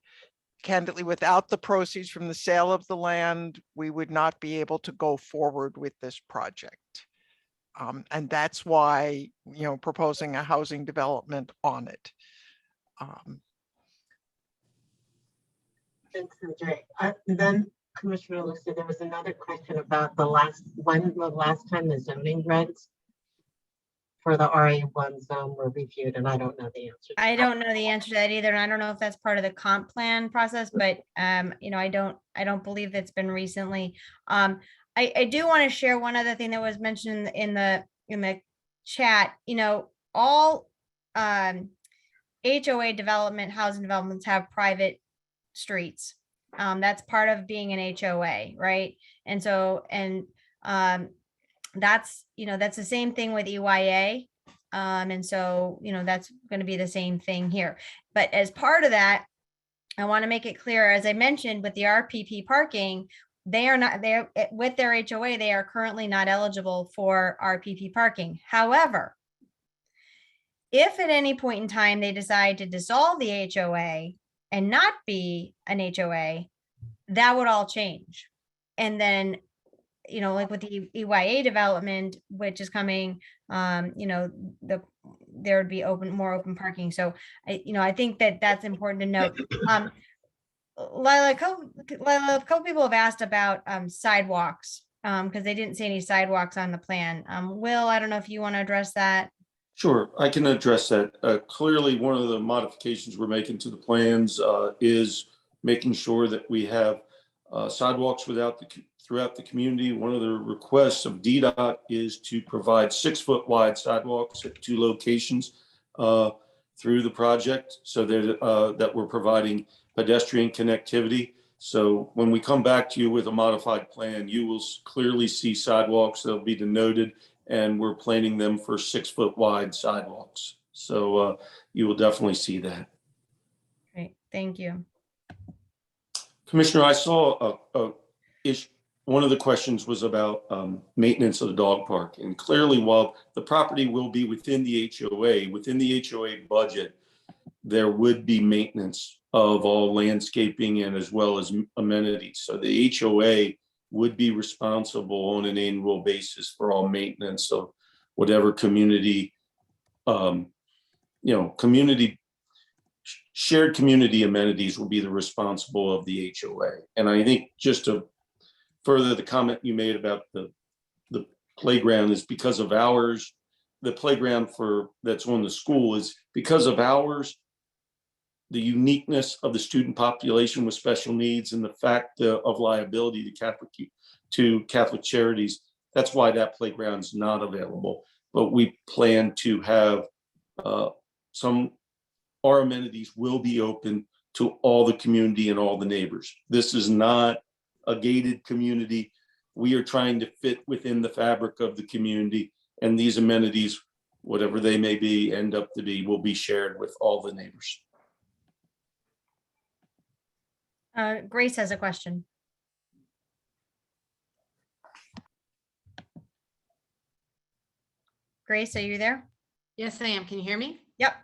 Candidly, without the proceeds from the sale of the land, we would not be able to go forward with this project. And that's why, proposing a housing development on it. Thanks, MJ. Then, Commissioner Lucio, there was another question about when the last time the zoning regs for the RA1 zone were reviewed, and I don't know the answer. I don't know the answer to that either. And I don't know if that's part of the comp plan process, but I don't believe that's been recently. I do want to share one other thing that was mentioned in the chat. All HOA development, housing developments have private streets. That's part of being an HOA, right? And so, that's the same thing with EYA. And so, that's going to be the same thing here. But as part of that, I want to make it clear, as I mentioned, with the RPP parking, they are not there with their HOA. They are currently not eligible for RPP parking. However, if at any point in time they decide to dissolve the HOA and not be an HOA, that would all change. And then, like with the EYA development, which is coming, there would be more open parking. So I think that's important to note. Lila, a couple people have asked about sidewalks because they didn't see any sidewalks on the plan. Will, I don't know if you want to address that. Sure, I can address that. Clearly, one of the modifications we're making to the plans is making sure that we have sidewalks throughout the community. One of the requests of DDOT is to provide 6-foot wide sidewalks at 2 locations through the project, so that we're providing pedestrian connectivity. So when we come back to you with a modified plan, you will clearly see sidewalks that'll be denoted, and we're planning them for 6-foot wide sidewalks. So you will definitely see that. Great, thank you. Commissioner, I saw one of the questions was about maintenance of the dog park. And clearly, while the property will be within the HOA budget, there would be maintenance of all landscaping and as well as amenities. So the HOA would be responsible on an annual basis for all maintenance of whatever community, shared community amenities will be the responsible of the HOA. And I think just to further the comment you made about the playground is because of ours, the playground that's on the school is because of ours, the uniqueness of the student population with special needs and the fact of liability to Catholic Charities. That's why that playground is not available. But we plan to have our amenities will be open to all the community and all the neighbors. This is not a gated community. We are trying to fit within the fabric of the community, and these amenities, whatever they may be, end up to be, will be shared with all the neighbors. Grace has a question. Grace, are you there? Yes, I am. Can you hear me? Yep.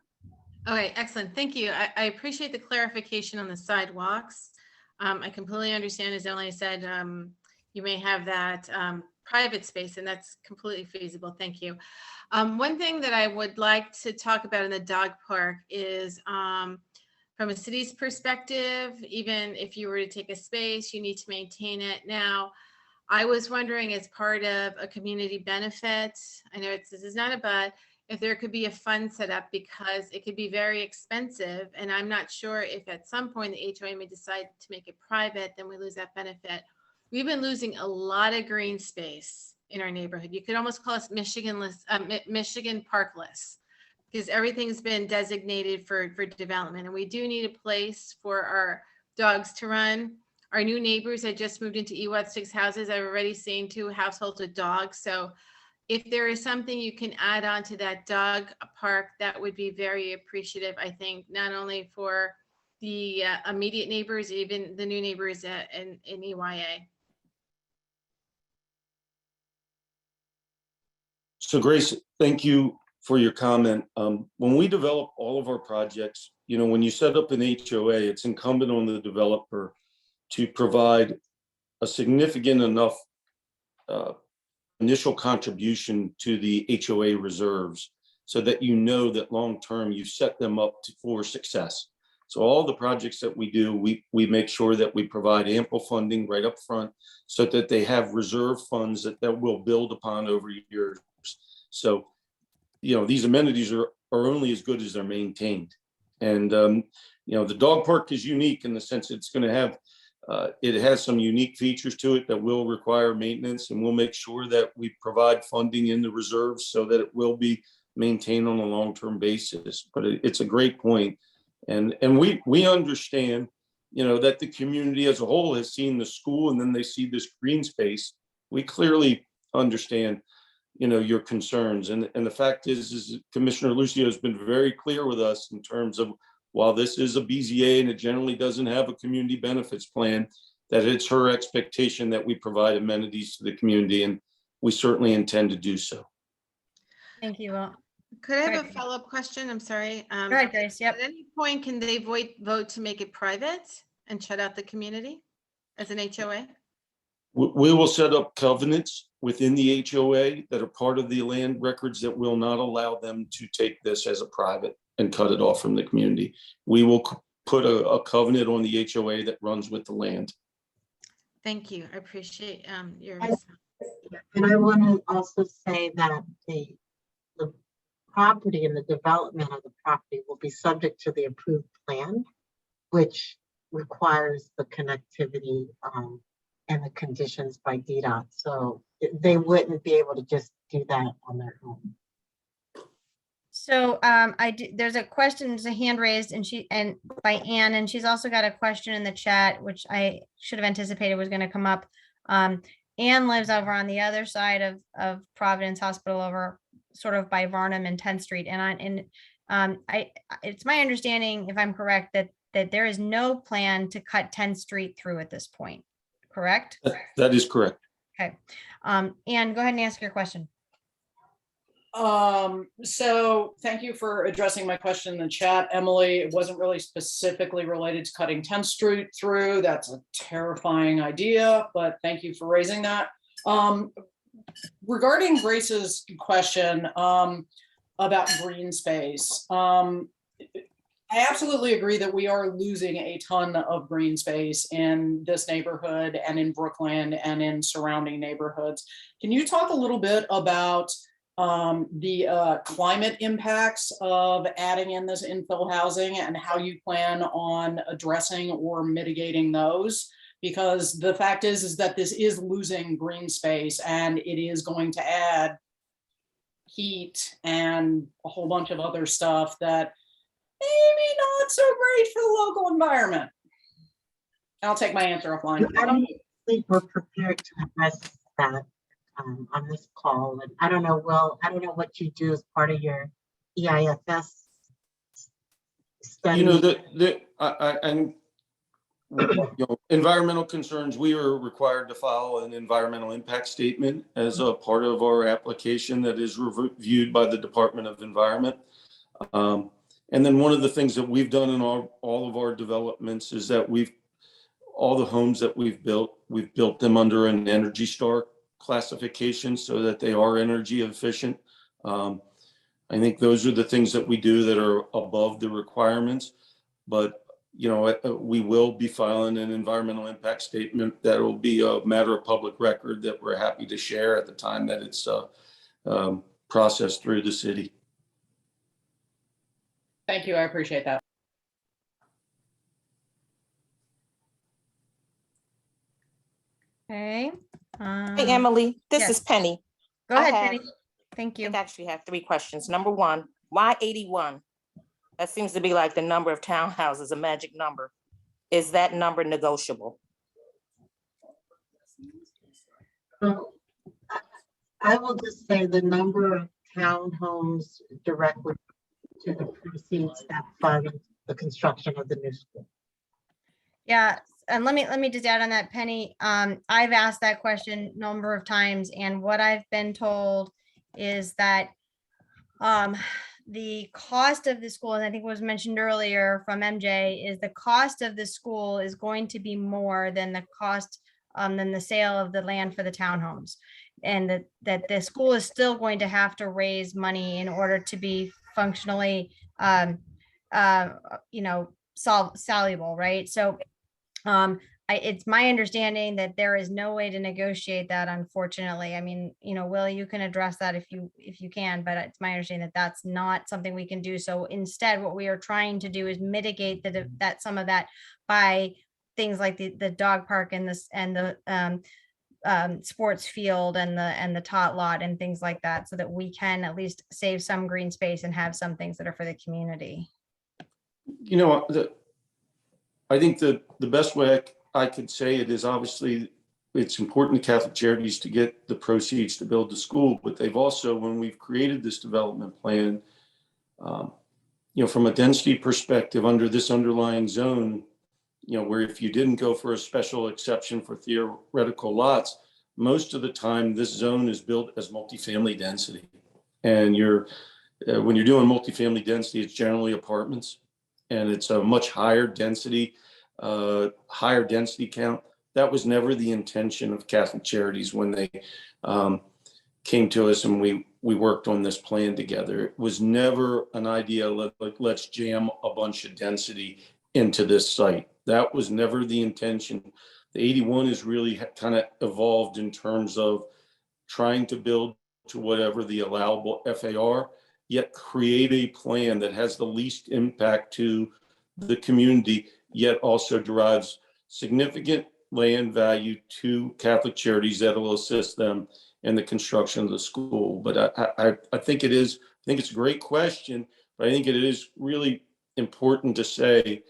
Okay, excellent. Thank you. I appreciate the clarification on the sidewalks. I completely understand, as Emily said, you may have that private space, and that's completely feasible. Thank you. One thing that I would like to talk about in the dog park is from a city's perspective, even if you were to take a space, you need to maintain it. Now, I was wondering, as part of a community benefit, I know this is not a but, if there could be a fund set up, because it could be very expensive. And I'm not sure if at some point the HOA may decide to make it private, then we lose that benefit. We've been losing a lot of green space in our neighborhood. You could almost call us Michigan parkless, because everything's been designated for development. And we do need a place for our dogs to run. Our new neighbors that just moved into EWAT 6 houses, I've already seen 2 households with dogs. So if there is something you can add on to that dog park, that would be very appreciative, I think, not only for the immediate neighbors, even the new neighbors in EYA. So Grace, thank you for your comment. When we develop all of our projects, when you set up an HOA, it's incumbent on the developer to provide a significant enough initial contribution to the HOA reserves so that that long-term you set them up for success. So all the projects that we do, we make sure that we provide ample funding right up front so that they have reserve funds that will build upon over years. So, these amenities are only as good as they're maintained. And, the dog park is unique in the sense it's going to have, it has some unique features to it that will require maintenance, and we'll make sure that we provide funding in the reserves so that it will be maintained on a long-term basis. But it's a great point. And we understand, that the community as a whole has seen the school and then they see this green space. We clearly understand, your concerns. And the fact is Commissioner Lucio has been very clear with us in terms of, while this is a BZA and it generally doesn't have a community benefits plan, that it's her expectation that we provide amenities to the community, and we certainly intend to do so. Thank you. Well, Could I have Right. a follow-up question? I'm sorry. go ahead, Grace. Yep. At any point, can they vote to make it private and shut out the community as an HOA? We will set up covenants within the HOA that are part of the land records that will not allow them to take this as a private and cut it off from the community. We will put a covenant on the HOA that runs with the land. Thank you. I appreciate your. And I want to also say that the property and the development of the property will be subject to the approved plan, which requires the connectivity and the conditions by DDOT. So they wouldn't be able to just do that on their own. So there's a question, there's a hand raised and by Anne, and she's also got a question in the chat, which I should have anticipated was going to come up. Anne lives over on the other side of Providence Hospital, over sort of by Varnum and 10th Street. And it's my understanding, if I'm correct, that there is no plan to cut 10th Street through at this point, correct? That is correct. Okay. Anne, go ahead and ask your question. So thank you for addressing my question in the chat, Emily. It wasn't really specifically related to cutting 10th Street through. That's a terrifying idea, but thank you for raising that. Regarding Grace's question about green space, I absolutely agree that we are losing a ton of green space in this neighborhood and in Brooklyn and in surrounding neighborhoods. Can you talk a little bit about the climate impacts of adding in this infill housing and how you plan on addressing or mitigating those? Because the fact is that this is losing green space and it is going to add heat and a whole bunch of other stuff that maybe not so great for the local environment. I'll take my answer offline. I don't think we're prepared to address that on this call. And I don't know, Will, I don't know what you do as part of your EIFS study. You know, environmental concerns, we are required to file an environmental impact statement as a part of our application that is reviewed by the Department of Environment. And then one of the things that we've done in all of our developments is that all the homes that we've built them under an Energy Star classification so that they are energy efficient. I think those are the things that we do that are above the requirements. But, you know, we will be filing an environmental impact statement that will be a matter of public record that we're happy to share at the time that it's processed through the city. Thank you, I appreciate that. Okay. Hey, Emily, this yes. is Penny. Go I ahead, have- Penny. Thank you. I actually have 3 questions. Number 1, why 81? That seems to be like the number of townhouses, a magic number. Is that number negotiable? So I will just say the number of townhomes directly to the proceeds that fund the construction of the new school. Yeah, and let me just add on that, Penny. I've asked that question a number of times, and what I've been told is that the cost of the school, and I think was mentioned earlier from MJ, is the cost of the school is going to be more than the cost than the sale of the land for the townhomes, and that the school is still going to have to raise money in order to be functionally, you know, soluble, right? So it's my understanding that there is no way to negotiate that, unfortunately. I mean, you know, Will, you can address that if you can, but it's my understanding that that's not something we can do. So instead, what we are trying to do is mitigate that some of that by things like the dog park and the sports field and the tot lot and things like that, so that we can at least save some green space and have some things that are for the community. You know, I think the best way I could say it is, obviously it's important to Catholic Charities to get the proceeds to build the school, but they've also, when we've created this development plan, you know, from a density perspective under this underlying zone, you know, where if you didn't go for a special exception for theoretical lots, most of the time this zone is built as multifamily density. And when you're doing multifamily density, it's generally apartments, and it's a much higher density count. That was never the intention of Catholic Charities when they came to us and we worked on this plan together. It was never an idea like, let's jam a bunch of density into this site. That was never the intention. The 81 is really kind of evolved in terms of trying to build to whatever the allowable FAR, yet create a plan that has the least impact to the community, yet also derives significant land value to Catholic Charities that will assist them in the construction of the school. But I think it's a great question, but I think it is really important to say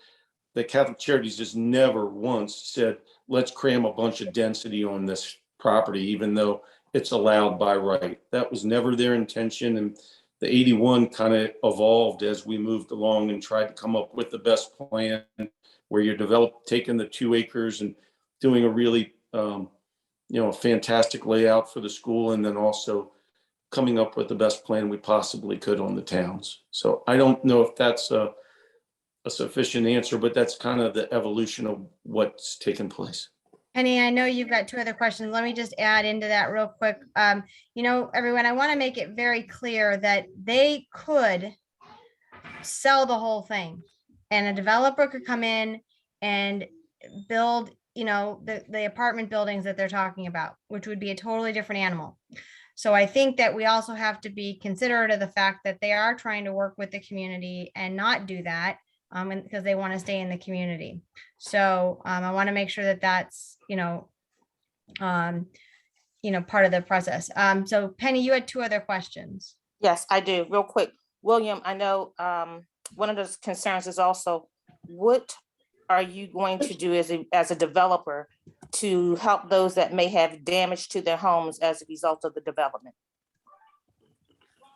that Catholic Charities has never once said, let's cram a bunch of density on this property, even though it's allowed by right. That was never their intention. And the 81 kind of evolved as we moved along and tried to come up with the best plan, where you're taking the 2 acres and doing a really, you know, fantastic layout for the school, and then also coming up with the best plan we possibly could on the towns. So I don't know if that's a sufficient answer, but that's kind of the evolution of what's taken place. Penny, I know you've got two other questions. Let me just add into that real quick. Everyone, I want to make it very clear that they could sell the whole thing and a developer could come in and build, the apartment buildings that they're talking about, which would be a totally different animal. So I think that we also have to be considerate of the fact that they are trying to work with the community and not do that because they want to stay in the community. So I want to make sure that that's, part of the process. So Penny, you had two other questions. Yes, I do. Real quick, William, I know one of the concerns is also, what are you going to do as a developer to help those that may have damage to their homes as a result of the development?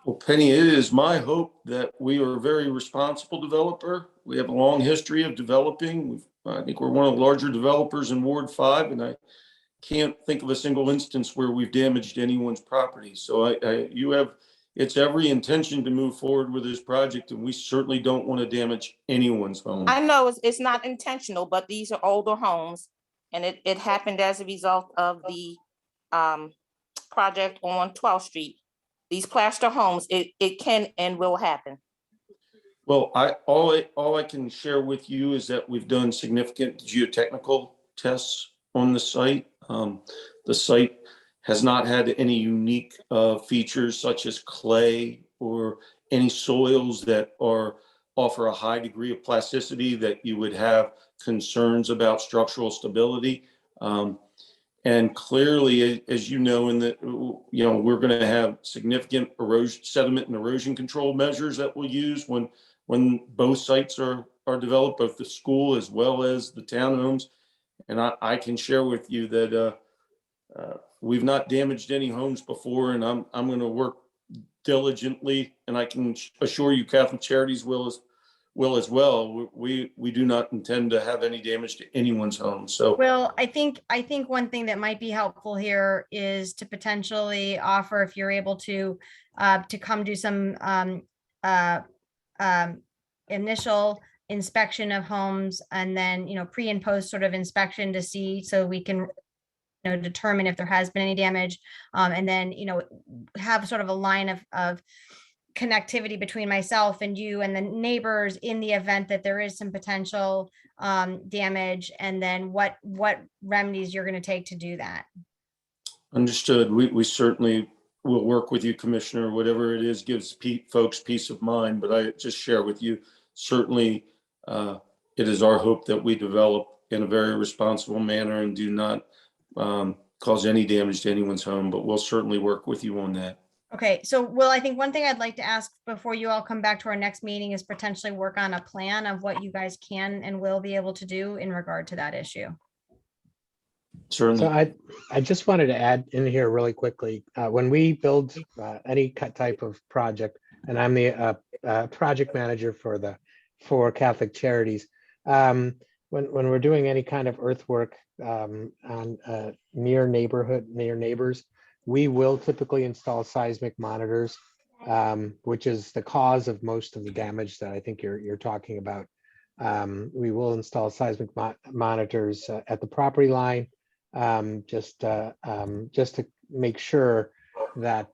Well, Penny, it is my hope that we are a very responsible developer. We have a long history of developing. I think we're one of the larger developers in Ward 5, and I can't think of a single instance where we've damaged anyone's property. So it's every intention to move forward with this project, and we certainly don't want to damage anyone's home. I know it's not intentional, but these are older homes, and it happened as a result of the project on 12th Street. These plaster homes, it can and will happen. Well, all I can share with you is that we've done significant geotechnical tests on the site. The site has not had any unique features such as clay or any soils that offer a high degree of plasticity that you would have concerns about structural stability. And clearly, as you know, we're going to have significant sediment and erosion control measures that we'll use when both sites are developed, both the school as well as the townhomes. And I can share with you that we've not damaged any homes before, and I'm going to work diligently, and I can assure you Catholic Charities will as well. We do not intend to have any damage to anyone's home. So, well, I think one thing that might be helpful here is to potentially offer, if you're able to come do some initial inspection of homes, and then pre and post sort of inspection to see, so we can determine if there has been any damage, and then have sort of a line of connectivity between myself and you and the neighbors in the event that there is some potential damage, and then what remedies you're going to take to do that. Understood. We certainly will work with you, Commissioner. Whatever it is gives folks peace of mind, but I just share with you, certainly it is our hope that we develop in a very responsible manner and do not cause any damage to anyone's home, but we'll certainly work with you on that. Okay, so Will, I think one thing I'd like to ask before you all come back to our next meeting is potentially work on a plan of what you guys can and will be able to do in regard to that issue. Certainly. So I just wanted to add in here really quickly, when we build any type of project, and I'm the project manager for Catholic Charities, when we're doing any kind of earthwork on near neighbors, we will typically install seismic monitors, which is the cause of most of the damage that I think you're talking about. We will install seismic monitors at the property line, just to make sure that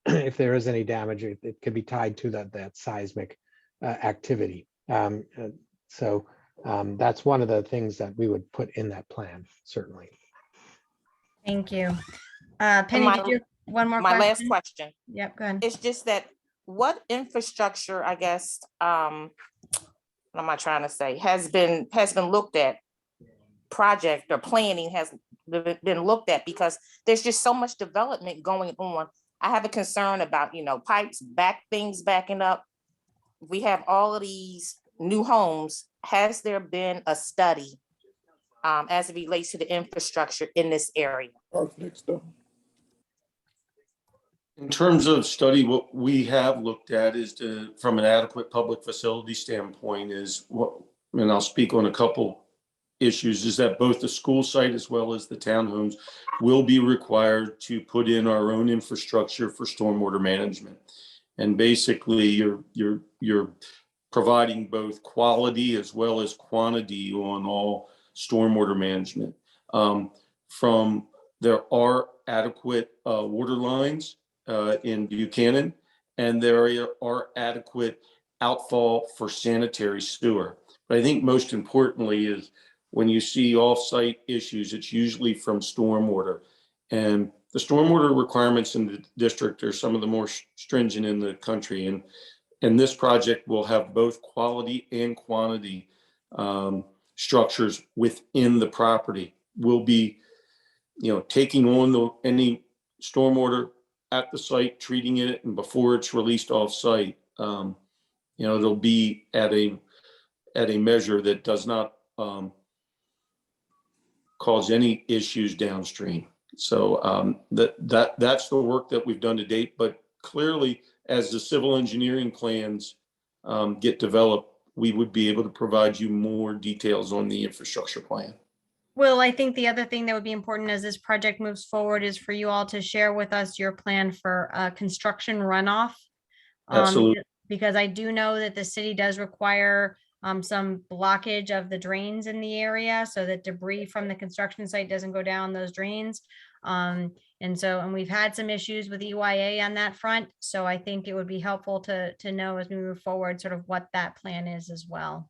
if there is any damage, it could be tied to that seismic activity. So that's one of the things that we would put in that plan, certainly. Thank you. Penny, did you have one more question? My last question. Yep, go ahead. It's just that what infrastructure, I guess, what am I trying to say, has been looked at, project or planning has been looked at, because there's just so much development going on. I have a concern about, pipes, things backing up. We have all of these new homes. Has there been a study as it relates to the infrastructure in this area? In terms of study, what we have looked at is from an adequate public facility standpoint and I'll speak on a couple issues is that both the school site as well as the townhomes will be required to put in our own infrastructure for stormwater management. And basically you're providing both quality as well as quantity on all stormwater management. There are adequate water lines in Buchanan, and there are adequate outfall for sanitary sewer. But I think most importantly is when you see off-site issues, it's usually from stormwater. And the stormwater requirements in the district are some of the more stringent in the country. And this project will have both quality and quantity structures within the property. We'll be, taking on any stormwater at the site, treating it, and before it's released off-site, it'll be at a measure that does not cause any issues downstream. So that's the work that we've done to date. But clearly, as the civil engineering plans get developed, we would be able to provide you more details on the infrastructure plan. Will, I think the other thing that would be important as this project moves forward is for you all to share with us your plan for construction runoff. Absolutely. Because I do know that the city does require some blockage of the drains in the area so that debris from the construction site doesn't go down those drains. And we've had some issues with EYA on that front. So I think it would be helpful to know as we move forward, sort of what that plan is as well.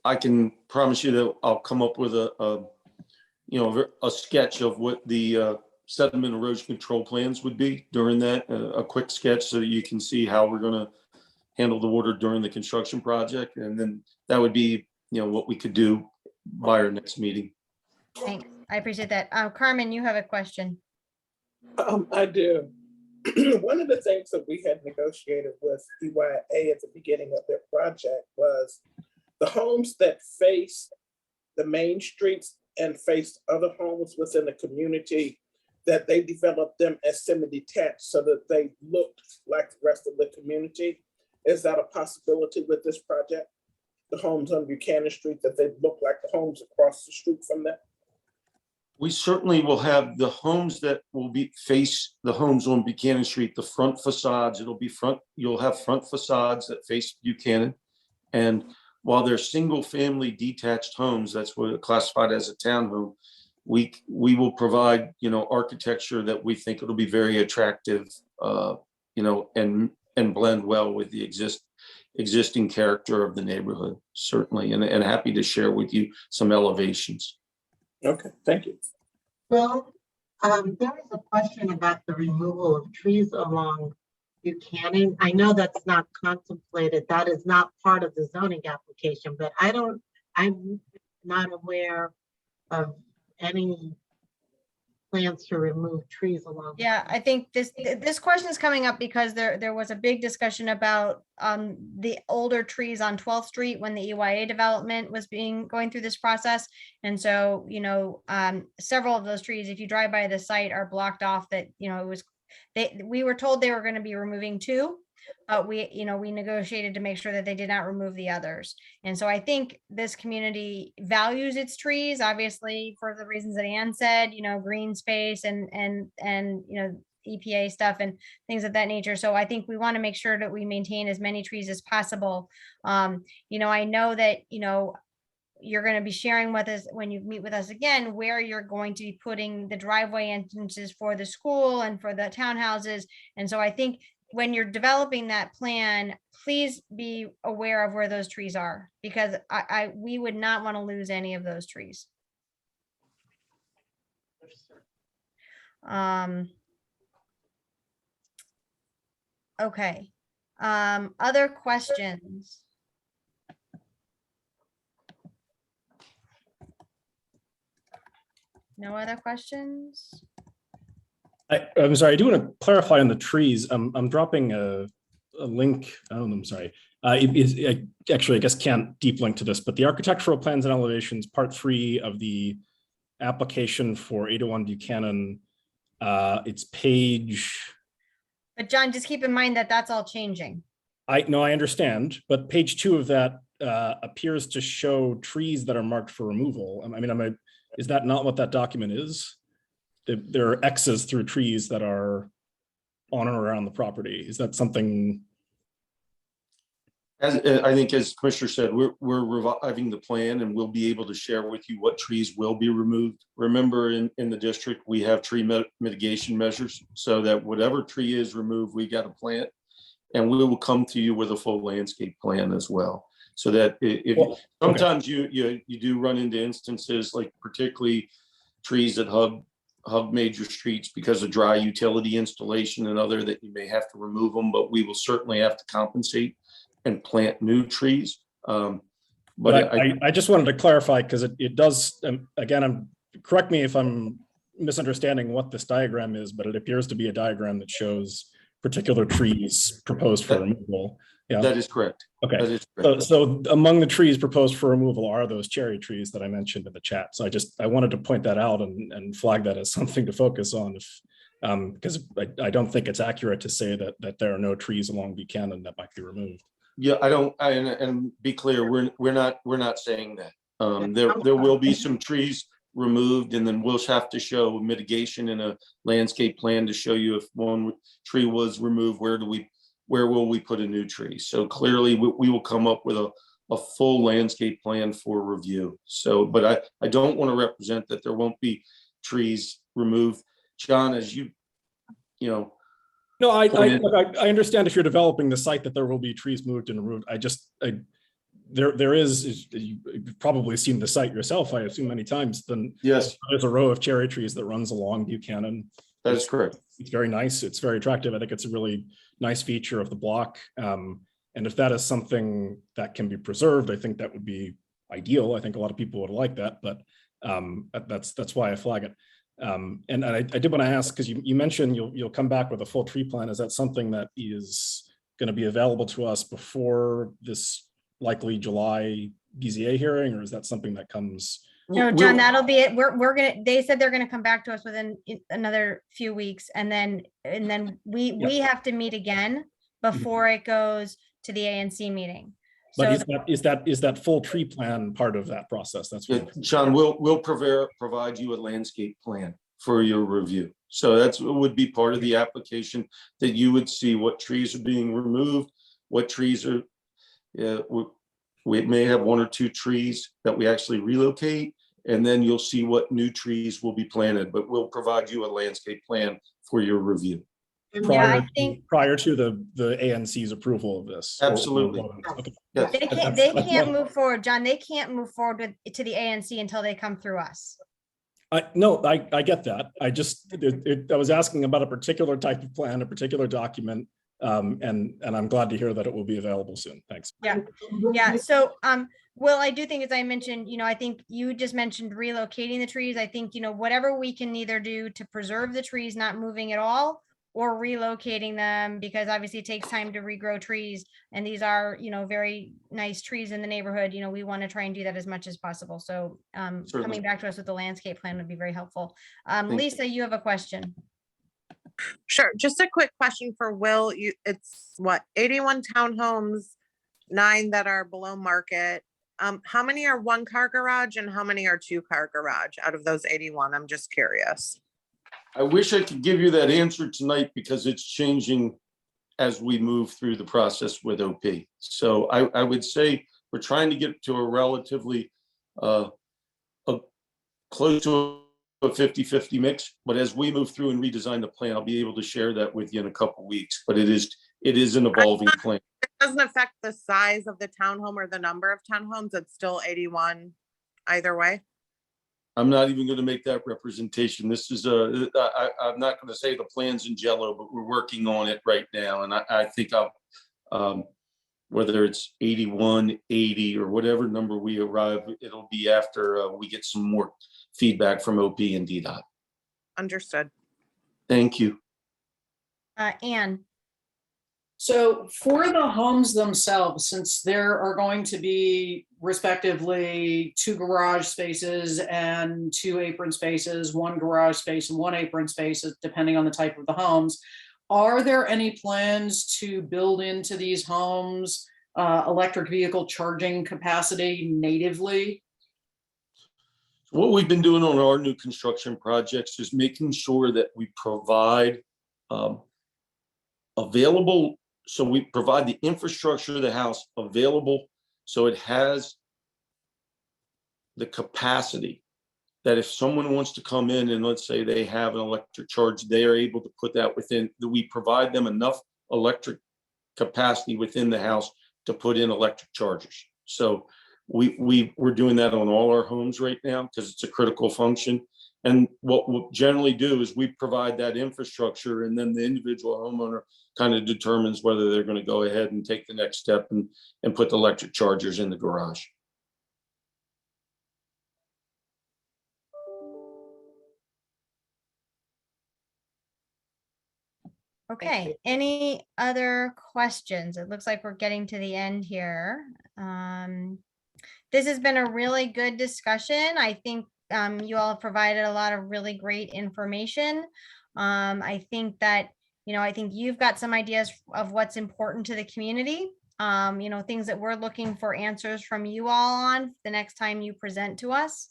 I can promise you that I'll come up with a sketch of what the sediment erosion control plans would be during that, a quick sketch so that you can see how we're going to handle the water during the construction project. And then that would be, what we could do by our next meeting. Thanks. I appreciate that. Carmen, you have a question. I do. One of the things that we had negotiated with EYA at the beginning of their project was the homes that face the main streets and face other homes within the community, that they developed them as semi-detached so that they looked like the rest of the community. Is that a possibility with this project? The homes on Buchanan Street, that they look like the homes across the street from them? We certainly will have the homes that will face the homes on Buchanan Street, the front facades. You'll have front facades that face Buchanan. And while they're single family detached homes, that's what it's classified as a townhome, we will provide, architecture that we think it'll be very attractive, and blend well with the existing character of the neighborhood, certainly, and happy to share with you some elevations. Okay, thank you. Well, there was a question about the removal of trees along Buchanan. I know that's not contemplated. That is not part of the zoning application, but I'm not aware of any plans to remove trees along. Yeah, I think this question is coming up because there was a big discussion about the older trees on 12th Street when the EYA development was going through this process. And so, several of those trees, if you drive by the site, are blocked off. That, we were told they were going to be removing 2, but we negotiated to make sure that they did not remove the others. And so I think this community values its trees, obviously, for the reasons that Ann said, green space and EPA stuff and things of that nature. So I think we want to make sure that we maintain as many trees as possible. I know that, you're going to be sharing with us when you meet with us again, where you're going to be putting the driveway entrances for the school and for the townhouses. And so I think when you're developing that plan, please be aware of where those trees are, because we would not want to lose any of those trees. Okay. Other questions? No other questions? I'm sorry, I do want to clarify on the trees. I'm dropping a link. Oh, I'm sorry. Actually, I guess can't deep link to this, but the architectural plans and elevations, part 3 of the application for 801 Buchanan, it's page. But John, just keep in mind that that's all changing. I understand, but page 2 of that appears to show trees that are marked for removal. I mean, is that not what that document is? There are X's through trees that are on or around the property. Is that something? As I think, as Commissioner said, we're reviving the plan, and we'll be able to share with you what trees will be removed. Remember, in the district, we have tree mitigation measures, so that whatever tree is removed, we got to plant, and we will come to you with a full landscape plan as well. So that if sometimes you do run into instances like particularly trees that hug major streets because of dry utility installation and other, that you may have to remove them, but we will certainly have to compensate and plant new trees. But I just wanted to clarify, because it does, again, correct me if I'm misunderstanding what this diagram is, but it appears to be a diagram that shows particular trees proposed for removal. Yeah, that is correct. Okay. That is correct. So among the trees proposed for removal are those cherry trees that I mentioned in the chat. So I wanted to point that out and flag that as something to focus on, because I don't think it's accurate to say that there are no trees along Buchanan that might be removed. Yeah, and be clear, we're not saying that. There will be some trees removed, and then we'll have to show mitigation in a landscape plan to show you if one tree was removed, where will we put a new tree? So clearly we will come up with a full landscape plan for review. So, but I don't want to represent that there won't be trees removed. John, as you know. No, I understand if you're developing the site that there will be trees moved and removed. There is, you've probably seen the site yourself, I assume, many times. Then yes, there's a row of cherry trees that runs along Buchanan. That is correct. It's very nice. It's very attractive. I think it's a really nice feature of the block. And if that is something that can be preserved, I think that would be ideal. I think a lot of people would like that, but that's why I flag it. And I did want to ask, because you mentioned you'll come back with a full tree plan. Is that something that is going to be available to us before this likely July BZA hearing, or is that something that comes? No, John, that'll be it. They said they're gonna come back to us within another few weeks, and then we have to meet again before it goes to the ANC meeting. But is that full tree plan part of that process? That's what John, we'll provide you a landscape plan for your review. So that's would be part of the application, that you would see what trees are being removed, what trees are, we may have one or two trees that we actually relocate, and then you'll see what new trees will be planted, but we'll provide you a landscape plan for your review. Prior to the ANC's approval of this. Absolutely. Okay. Yes. They can't move forward, John. They can't move forward to the ANC until they come through us. No, I get that. I was asking about a particular type of plan, a particular document, and I'm glad to hear that it will be available soon. Thanks. Yeah. So, Will, I do think, as I mentioned, I think you just mentioned relocating the trees. I think, whatever we can either do to preserve the trees, not moving at all, or relocating them, because obviously it takes time to regrow trees. And these are, very nice trees in the neighborhood. We want to try and do that as much as possible. So coming back to us with the landscape plan would be very helpful. Lisa, you have a question. Sure. Just a quick question for Will. It's what, 81 townhomes, 9 that are below market. How many are 1-car garage and how many are 2-car garage out of those 81? I'm just curious. I wish I could give you that answer tonight, because it's changing as we move through the process with OP. So I would say we're trying to get to a relatively close to a 50-50 mix, but as we move through and redesign the plan, I'll be able to share that with you in a couple of weeks. But it is an evolving plan. It doesn't affect the size of the townhome or the number of townhomes. It's still 81 either way. I'm not even going to make that representation. This is I'm not going to say the plan's in jello, but we're working on it right now. And I think whether it's 81, 80, or whatever number we arrive, it'll be after we get some more feedback from OP and DDOT. Understood. Thank you. Anne. So for the homes themselves, since there are going to be respectively 2 garage spaces and 2 apron spaces, 1 garage space and 1 apron space, depending on the type of the homes, are there any plans to build into these homes electric vehicle charging capacity natively? What we've been doing on our new construction projects is making sure that we provide available, so we provide the infrastructure of the house available so it has the capacity that if someone wants to come in and let's say they have an electric charge, they are able to put that within, that we provide them enough electric capacity within the house to put in electric chargers. So we're doing that on all our homes right now because it's a critical function. And what we'll generally do is we provide that infrastructure and then the individual homeowner kind of determines whether they're going to go ahead and take the next step and put the electric chargers in the garage. Okay, any other questions? It looks like we're getting to the end here. This has been a really good discussion. I think you all have provided a lot of really great information. I think that, I think you've got some ideas of what's important to the community. Things that we're looking for answers from you all on the next time you present to us.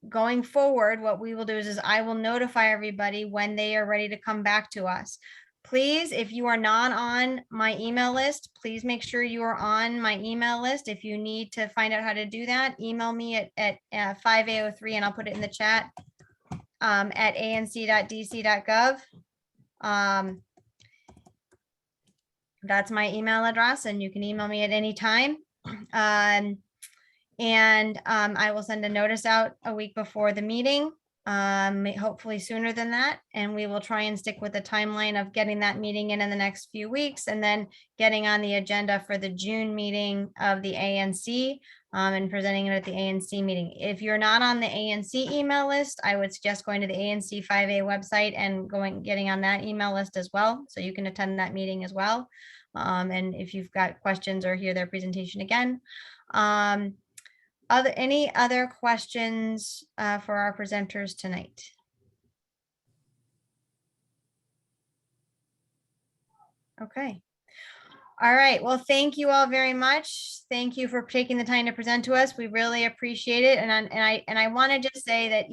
Going forward, what we will do is I will notify everybody when they are ready to come back to us. Please, if you are not on my email list, please make sure you are on my email list. If you need to find out how to do that, email me at 5803 and I'll put it in the chat at anc.dc.gov. That's my email address and you can email me at any time. I will send a notice out a week before the meeting, hopefully sooner than that. And we will try and stick with the timeline of getting that meeting in the next few weeks and then getting on the agenda for the June meeting of the ANC and presenting it at the ANC meeting. If you're not on the ANC email list, I would suggest going to the ANC 5A website and getting on that email list as well. So you can attend that meeting as well. And if you've got questions or hear their presentation again. Any other questions for our presenters tonight? Okay. All right. Well, thank you all very much. Thank you for taking the time to present to us. We really appreciate it. And I want to just say that,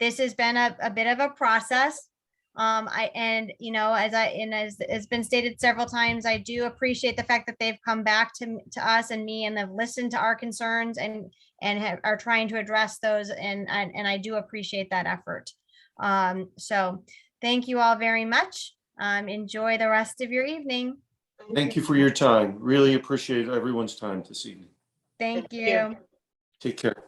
this has been a bit of a process. As it's been stated several times, I do appreciate the fact that they've come back to us and me and have listened to our concerns and are trying to address those. And I do appreciate that effort. So thank you all very much. Enjoy the rest of your evening. Thank you for your time. Really appreciate everyone's time this evening. Thank you. Take care.